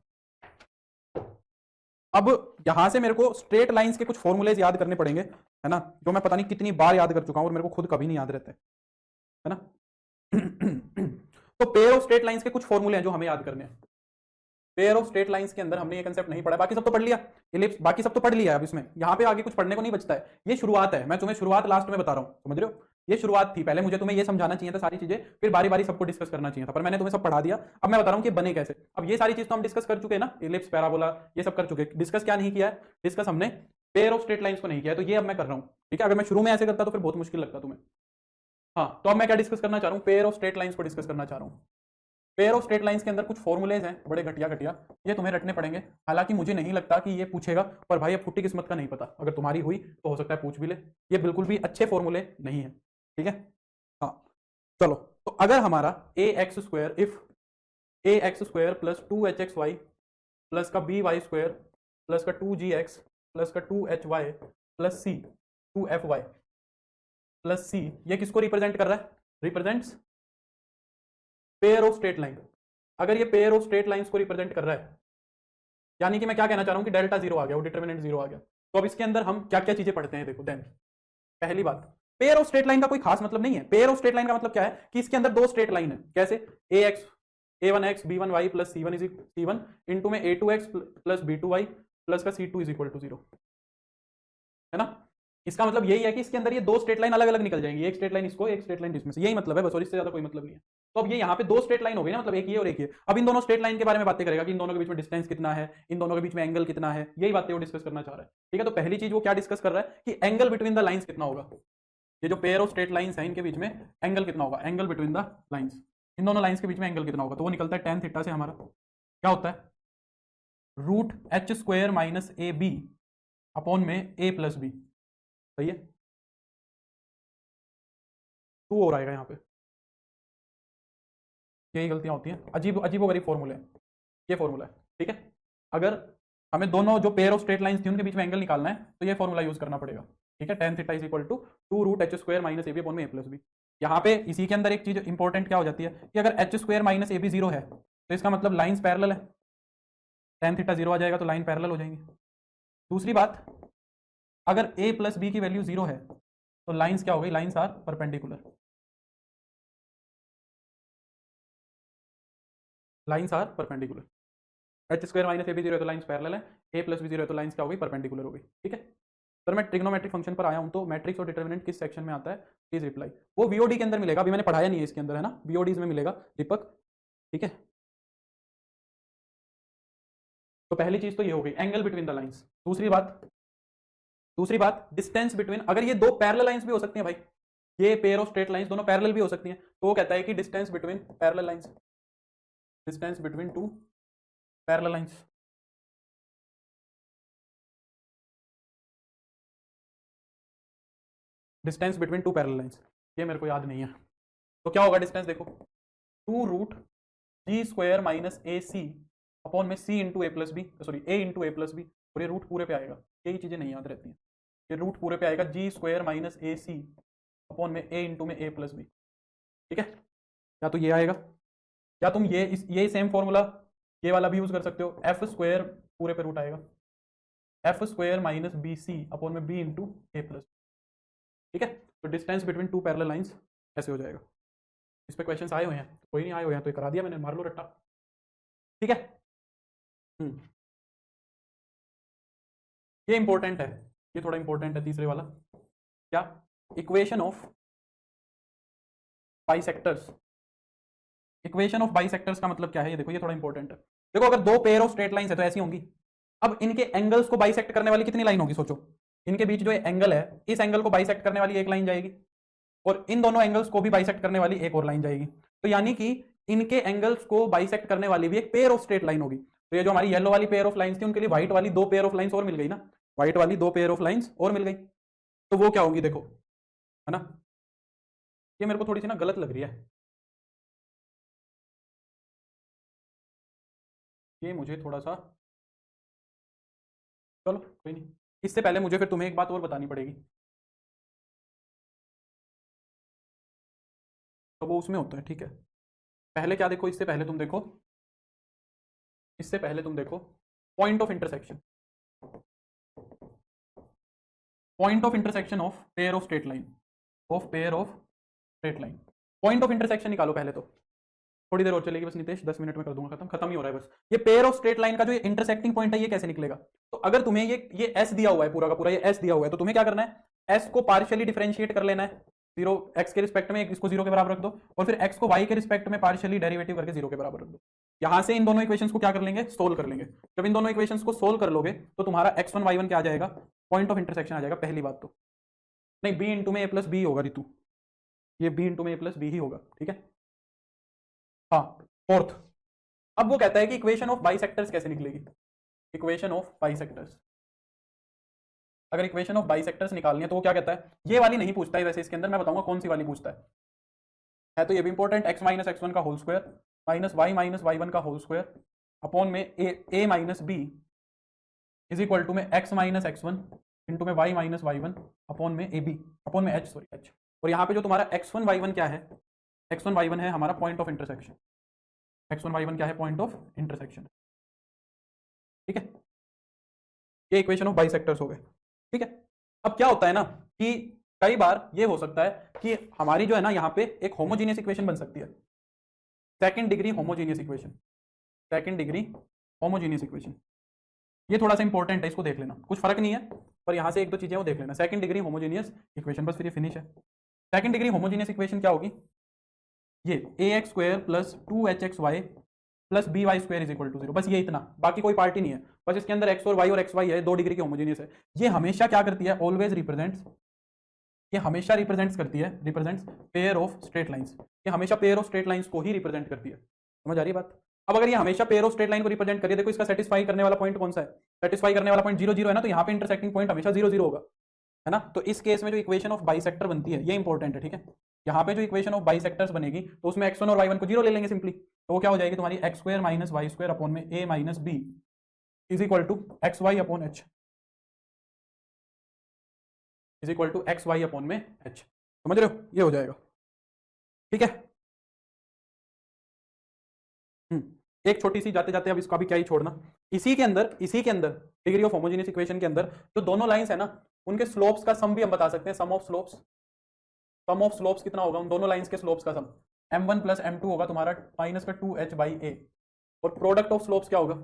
अब यहां से मेरे को स्ट्रेट लाइंस के कुछ फॉर्मूलेज याद करने पड़ेंगे, है ना, जो मैं पता नहीं कितनी बार याद कर चुका हूं और मेरे को खुद कभी नहीं याद रहते, है ना। तो पेयर ऑफ स्ट्रेट लाइंस के कुछ फॉर्मूले हैं जो हमें याद करने हैं। पेयर ऑफ स्ट्रेट लाइंस के अंदर हमने ये कंसेप्ट नहीं पढ़ा, बाकी सब तो पढ़ लिया। इलिप्स बाकी सब तो पढ़ लिया है। अब इसमें यहाँ पे आगे कुछ पढ़ने को नहीं बचता है। ये शुरुआत है, मैं तुम्हें शुरुआत लास्ट में बता रहा हूँ, समझ रहे हो। ये शुरुआत थी, पहले मुझे तुम्हें ये समझाना चाहिए था सारी चीजें, फिर बारी बारी सबको डिस्कस करना चाहिए था, पर मैंने तुम्हें सब पढ़ा दिया। अब मैं बता रहा हूँ कि बने कैसे। अब ये सारी चीज तो हम डिस्कस कर चुके हैं ना, इलिप्स, पैराबोला, ये सब कर चुके। डिस्कस क्या नहीं किया है? डिस्कस हमने पेयर ऑफ स्ट्रेट लाइंस को नहीं किया है, तो ये अब मैं कर रहा हूँ, ठीक है। अगर मैं शुरू में ऐसे करता तो फिर बहुत मुश्किल लगता तुम्हें। हाँ, तो अब मैं क्या डिस्कस करना चाह रहा हूँ? पेयर ऑफ स्ट्रेट लाइंस को डिस्कस करना चाह रहा हूँ। पेयर ऑफ स्ट्रेट लाइंस के अंदर कुछ फॉर्मूलेज हैं बड़े घटिया घटिया, ये तुम्हें रटने पड़ेंगे। हालांकि मुझे नहीं लगता कि ये पूछेगा, पर भाई अब फुट्टी किस्मत का नहीं पता, अगर तुम्हारी हुई तो हो सकता है पूछ भी ले। ये बिल्कुल भी अच्छे फॉर्मूले नहीं है, ठीक है। हाँ, चलो। तो अगर हमारा a x square, if a x square plus two h x y plus का बी वाई स्क्वायर प्लस का टू जी एक्स प्लस का two h y plus c two f y plus c, ये किसको रिप्रेजेंट कर रहा है? Represents pair of straight line. अगर ये पेयर ऑफ स्ट्रेट लाइंस को रिप्रेजेंट कर रहा है, यानी कि मैं क्या कहना चाह रहा हूं कि डेल्टा जीरो आ गया, वो डिटर्मिनेंट जीरो आ गया। तो अब इसके अंदर हम क्या क्या चीजें पढ़ते हैं, देखो। देन पहली बात, पेयर ऑफ स्ट्रेट लाइन का कोई खास मतलब नहीं है। पेयर ऑफ स्ट्रेट लाइन का मतलब क्या है कि इसके अंदर दो स्ट्रेट लाइन है। कैसे? A x, a one x b one y plus c one is c one into में a two x plus b two y plus का c two is equal to zero, है ना। इसका मतलब यही है कि इसके अंदर ये दो स्ट्रेट लाइन अलग अलग निकल जाएंगी, एक स्ट्रेट लाइन इसको, एक स्ट्रेट लाइन इसमें से, यही मतलब है बस, और इससे ज्यादा कोई मतलब नहीं है। तो अब ये यहाँ पे दो स्ट्रेट लाइन हो गई ना, मतलब एक ये और एक ये। अब इन दोनों स्ट्रेट लाइन के बारे में बातें करेगा कि इन दोनों के बीच में डिस्टेंस कितना है, इन दोनों के बीच में एंगल कितना है, यही बातें वो डिस्कस करना चाह रहा है, ठीक है। तो पहली चीज वो क्या डिस्कस कर रहा है कि एंगल बिटवीन द लाइंस कितना होगा। ये जो पेयर ऑफ स्ट्रेट लाइंस है इनके बीच में एंगल कितना होगा, एंगल बिटवीन द लाइंस, इन दोनों लाइंस के बीच में एंगल कितना होगा। तो वो निकलता है टेन थीटा से हमारा क्या होता है, root h square minus a b upon में ए प्लस बी, सही है। टू और आएगा यहाँ पे, यही गलतियां होती हैं, अजीब अजीब गरीब फॉर्मूले हैं। ये फॉर्मूला है, ठीक है। अगर हमें दोनों जो पेयर ऑफ स्ट्रेट लाइंस थी उनके बीच में एंगल निकालना है तो ये फॉर्मूला यूज करना पड़ेगा, ठीक है। Tan theta is equal to two root h square minus a b upon में ए प्लस बी। यहाँ पे इसी के अंदर एक चीज इंपॉर्टेंट क्या हो जाती है कि अगर h square minus a b zero है तो इसका मतलब लाइंस पैरेलल है, टेन थीटा जीरो आ जाएगा तो लाइन पैरेलल हो जाएंगी। दूसरी बात, अगर ए प्लस बी की वैल्यू जीरो है तो लाइंस क्या हो गई, lines are perpendicular, lines are perpendicular. H square minus a b zero है तो लाइंस पैरेलल है, ए प्लस बी जीरो है तो लाइंस क्या हो गई, परपेंडिकुलर हो गई, ठीक है। सर मैं ट्रिग्नोमेट्रिक फंक्शन पर आया हूं, तो मैट्रिक्स और डिटर्मिनेंट किस सेक्शन में आता है, प्लीज रिप्लाई। वो वीओडी के अंदर मिलेगा, अभी मैंने पढ़ाया नहीं है इसके अंदर, है ना, वीओडीज में मिलेगा दीपक, ठीक है। तो पहली चीज तो ये हो गई एंगल बिटवीन द लाइंस। दूसरी बात डिस्टेंस बिटवीन, अगर ये दो पैरेलल लाइंस भी हो सकती हैं भाई, ये पेयर ऑफ स्ट्रेट लाइंस दोनों पैरेलल भी हो सकती हैं, तो वो कहता है कि distance between parallel lines, distance between two parallel lines. Distance between two parallel lines, ये मेरे को याद नहीं है, तो क्या होगा डिस्टेंस देखो, 2√g² माइनस ए सी अपॉन में सी into a plus B, sorry A into a plus B, और ये रूट पूरे पे आएगा, यही चीजें नहीं याद रहती हैं, ये रूट पूरे पे आएगा g² माइनस ए सी अपॉन में ए इंटू में ए प्लस बी, ठीक है। या तो ये आएगा, या तुम ये सेम फॉर्मूला ये वाला भी यूज कर सकते हो, f² पूरे पे रूट आएगा, f² minus b c upon में बी इंटू ए प्लस, ठीक है। तो distance between two parallel lines ऐसे हो जाएगा। इस पे क्वेश्चंस आए हुए हैं, कोई नहीं आए हुए हैं तो ये करा दिया मैंने, मार लो रट्टा, ठीक है। ये इंपॉर्टेंट है, ये थोड़ा इंपॉर्टेंट है तीसरे वाला, क्या, equation of bisectors. Equation of bisectors का मतलब क्या है, ये देखो, ये थोड़ा इंपॉर्टेंट है। देखो अगर दो पेयर ऑफ स्ट्रेट लाइंस है तो ऐसी होंगी, अब इनके एंगल्स को बाइसेक्ट करने वाली कितनी लाइन होगी सोचो, इनके बीच जो एंगल है, इस एंगल को बाइसेक्ट करने वाली एक लाइन जाएगी, और इन दोनों एंगल्स को भी बाइसेक्ट करने वाली एक और लाइन जाएगी, तो यानी कि इनके एंगल्स को बाइसेक्ट करने वाली भी एक पेयर ऑफ स्ट्रेट लाइन होगी। तो ये जो हमारी येलो वाली पेयर ऑफ लाइंस थी, उनके लिए व्हाइट वाली दो पेयर ऑफ लाइंस और मिल गई ना, व्हाइट वाली दो पेयर ऑफ लाइंस और मिल गई, तो वो क्या होगी देखो, है ना। ये मेरे को थोड़ी सी ना गलत लग रही है, ये मुझे थोड़ा सा, चलो कोई नहीं, इससे पहले मुझे फिर तुम्हें एक बात और बतानी पड़ेगी, तो वो उसमें होता है, ठीक है। पहले क्या देखो, इससे पहले तुम देखो point of intersection, point of intersection of pair of straight line, point of intersection निकालो पहले तो, थोड़ी देर और चलेगी बस नितेश, 10 मिनट में कर दूंगा, खत्म ही हो रहा है बस। ये पेयर ऑफ स्ट्रेट लाइन का जो इंटरसेक्टिंग पॉइंट है ये कैसे निकलेगा, तो अगर तुम्हें ये एस दिया हुआ है, पूरा का पूरा ये एस दिया हुआ है, तो तुम्हें क्या करना है, एस को पार्शियली डिफरेंशिएट कर लेना है, जीरो एक्स के रिस्पेक्ट में, इसको जीरो के बराबर रख दो, और फिर एक्स को वाई के रिस्पेक्ट में पार्शियली डेरिवेटिव करके जीरो के बराबर रख दो। यहां से इन दोनों इक्वेशंस को क्या कर लेंगे, सोल्व कर लेंगे। जब इन दोनों इक्वेशंस को सोल्व कर लोगे तो तुम्हारा x1 y1 क्या आ जाएगा, पॉइंट ऑफ इंटरसेक्शन आ जाएगा, पहली बात तो। नहीं, b इंटू में a प्लस बी होगा रितु, ये b इंटू में a प्लस बी ही होगा, ठीक है। हाँ, फोर्थ, अब वो कहता है कि इक्वेशन ऑफ बाइसेक्टर्स कैसे निकलेगी, इक्वेशन ऑफ बाइसेक्टर्स, अगर इक्वेशन ऑफ बाइसेक्टर्स निकालनी है तो वो क्या कहता है, ये वाली नहीं पूछता है वैसे इसके अंदर, मैं बताऊंगा कौन सी वाली पूछता है तो ये भी इंपॉर्टेंट, x माइनस x1 का होल स्क्वायर माइनस y1 का होल स्क्वायर अपॉन में a minus b is equal to में x माइनस x1 इंटू में y माइनस y1 अपॉन में ab अपॉन में h, और यहाँ पे जो तुम्हारा x1 y1 क्या है, x1 y1 है हमारा point of intersection, x1 y1 क्या है, पॉइंट ऑफ इंटरसेक्शन, ठीक है। ये इक्वेशन ऑफ बाइसेक्टर्स हो गए, ठीक है। अब क्या होता है ना कि कई बार ये हो सकता है कि हमारी जो है ना यहाँ पे एक होमोजीनियस इक्वेशन बन सकती है, second degree homogeneous equation, second degree homogeneous equation, ये थोड़ा सा इंपॉर्टेंट है, इसको देख लेना, कुछ फर्क नहीं है पर यहाँ से एक दो चीजें वो देख लेना, सेकंड डिग्री होमोजीनियस इक्वेशन, बस फिर ये फिनिश है। सेकंड डिग्री होमोजीनियस इक्वेशन क्या होगी, ये ax² plus 2hxy plus by² is equal to 0, बस ये इतना, बाकी कोई पार्टी नहीं है, बस इसके अंदर x और y और xy है, 2 डिग्री की होमोजीनियस है। ये हमेशा क्या करती है, ऑलवेज रिप्रेजेंट्स, ये हमेशा रिप्रेजेंट्स करती है, represents pair of straight lines, ये हमेशा पेयर ऑफ स्ट्रेट लाइंस को ही रिप्रेजेंट करती है, समझ आ रही है बात। अब अगर ये हमेशा पेयर ऑफ स्ट्रेट लाइन को रिप्रेजेंट करिए, देखो इसका सेटिस्फाई करने वाला पॉइंट कौन सा है, सेटिस्फाई करने वाला पॉइंट 0 0 है ना, तो यहाँ पे इंटरसेक्टिंग पॉइंट हमेशा 0 0 होगा, है ना। तो इस केस में जो इक्वेशन ऑफ बाइसेक्टर बनती है ये इंपॉर्टेंट है, ठीक है। यहाँ पे जो इक्वेशन ऑफ बाइसेक्टर्स बनेगी तो उसमें x1 और y1 को 0 ले लेंगे सिंपली, तो वो क्या हो जाएगी तुम्हारी x² माइनस y² अपॉन में a minus b is equal to xy upon h, is equal to xy upon में h, समझ रहे हो, ये हो जाएगा, ठीक है। एक छोटी सी जाते जाते, अब इसका भी क्या ही छोड़ना, इसी के अंदर डिग्री ऑफ होमोजेनियस इक्वेशन के अंदर जो दोनों लाइंस है ना, उनके स्लोप्स का सम भी हम बता सकते हैं, सम ऑफ स्लोप्स कितना होगा उन दोनों लाइंस के स्लोप्स का सम, m1 प्लस m2 होगा तुम्हारा माइनस का 2h बाई a, और प्रोडक्ट ऑफ स्लोप्स क्या होगा,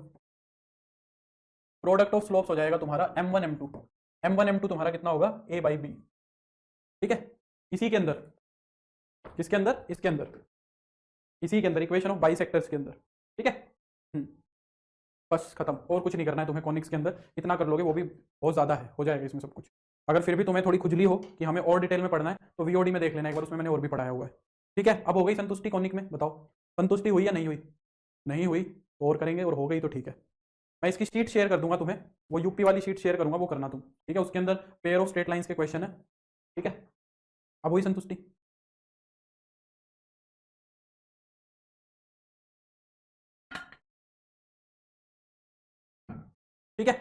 प्रोडक्ट ऑफ स्लोप्स हो जाएगा तुम्हारा m1 m2, M1 M2 तुम्हारा कितना होगा A/B, ठीक है। इसी के अंदर, किसके अंदर, इसके अंदर, इसी के अंदर इक्वेशन ऑफ बाइसेक्टर्स के अंदर, ठीक है। बस खत्म, और कुछ नहीं करना है तुम्हें कॉनिक्स के अंदर, इतना कर लोगे वो भी बहुत ज़्यादा है, हो जाएगा इसमें सब कुछ। अगर फिर भी तुम्हें थोड़ी खुजली हो कि हमें और डिटेल में पढ़ना है तो VOD में देख लेना एक बार, उसमें मैंने और भी पढ़ाया हुआ है, ठीक है। अब हो गई संतुष्टि कॉनिक में, बताओ संतुष्टि हुई या नहीं हुई? नहीं हुई तो और करेंगे, और हो गई तो ठीक है। मैं इसकी शीट शेयर कर दूंगा तुम्हें, वो यूपी वाली शीट शेयर करूंगा, वो करना तुम, ठीक है। उसके अंदर पेयर ऑफ स्ट्रेट लाइंस के क्वेश्चन है, ठीक है। अब हुई संतुष्टि? ठीक है,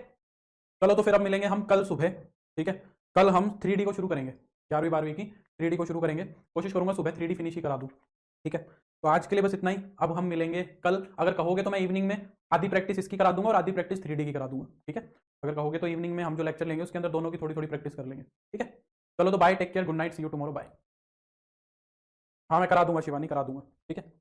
चलो तो फिर अब मिलेंगे हम कल सुबह, ठीक है। कल हम 3D को शुरू करेंगे, 11वीं 12वीं की 3D को शुरू करेंगे, कोशिश करूंगा सुबह 3D फिनिश ही करा दूं, ठीक है। तो आज के लिए बस इतना ही, अब हम मिलेंगे कल। अगर कहोगे तो मैं इवनिंग में आधी प्रैक्टिस इसकी करा दूंगा और आधी प्रैक्टिस 3D की करा दूंगा, ठीक है। अगर कहोगे तो इवनिंग में हम जो लेक्चर लेंगे उसके अंदर दोनों की थोड़ी थोड़ी प्रैक्टिस कर लेंगे, ठीक है। चलो तो bye, take care, good night, see you tomorrow, bye. हाँ मैं करा दूंगा शिवानी, करा दूंगा, ठीक है।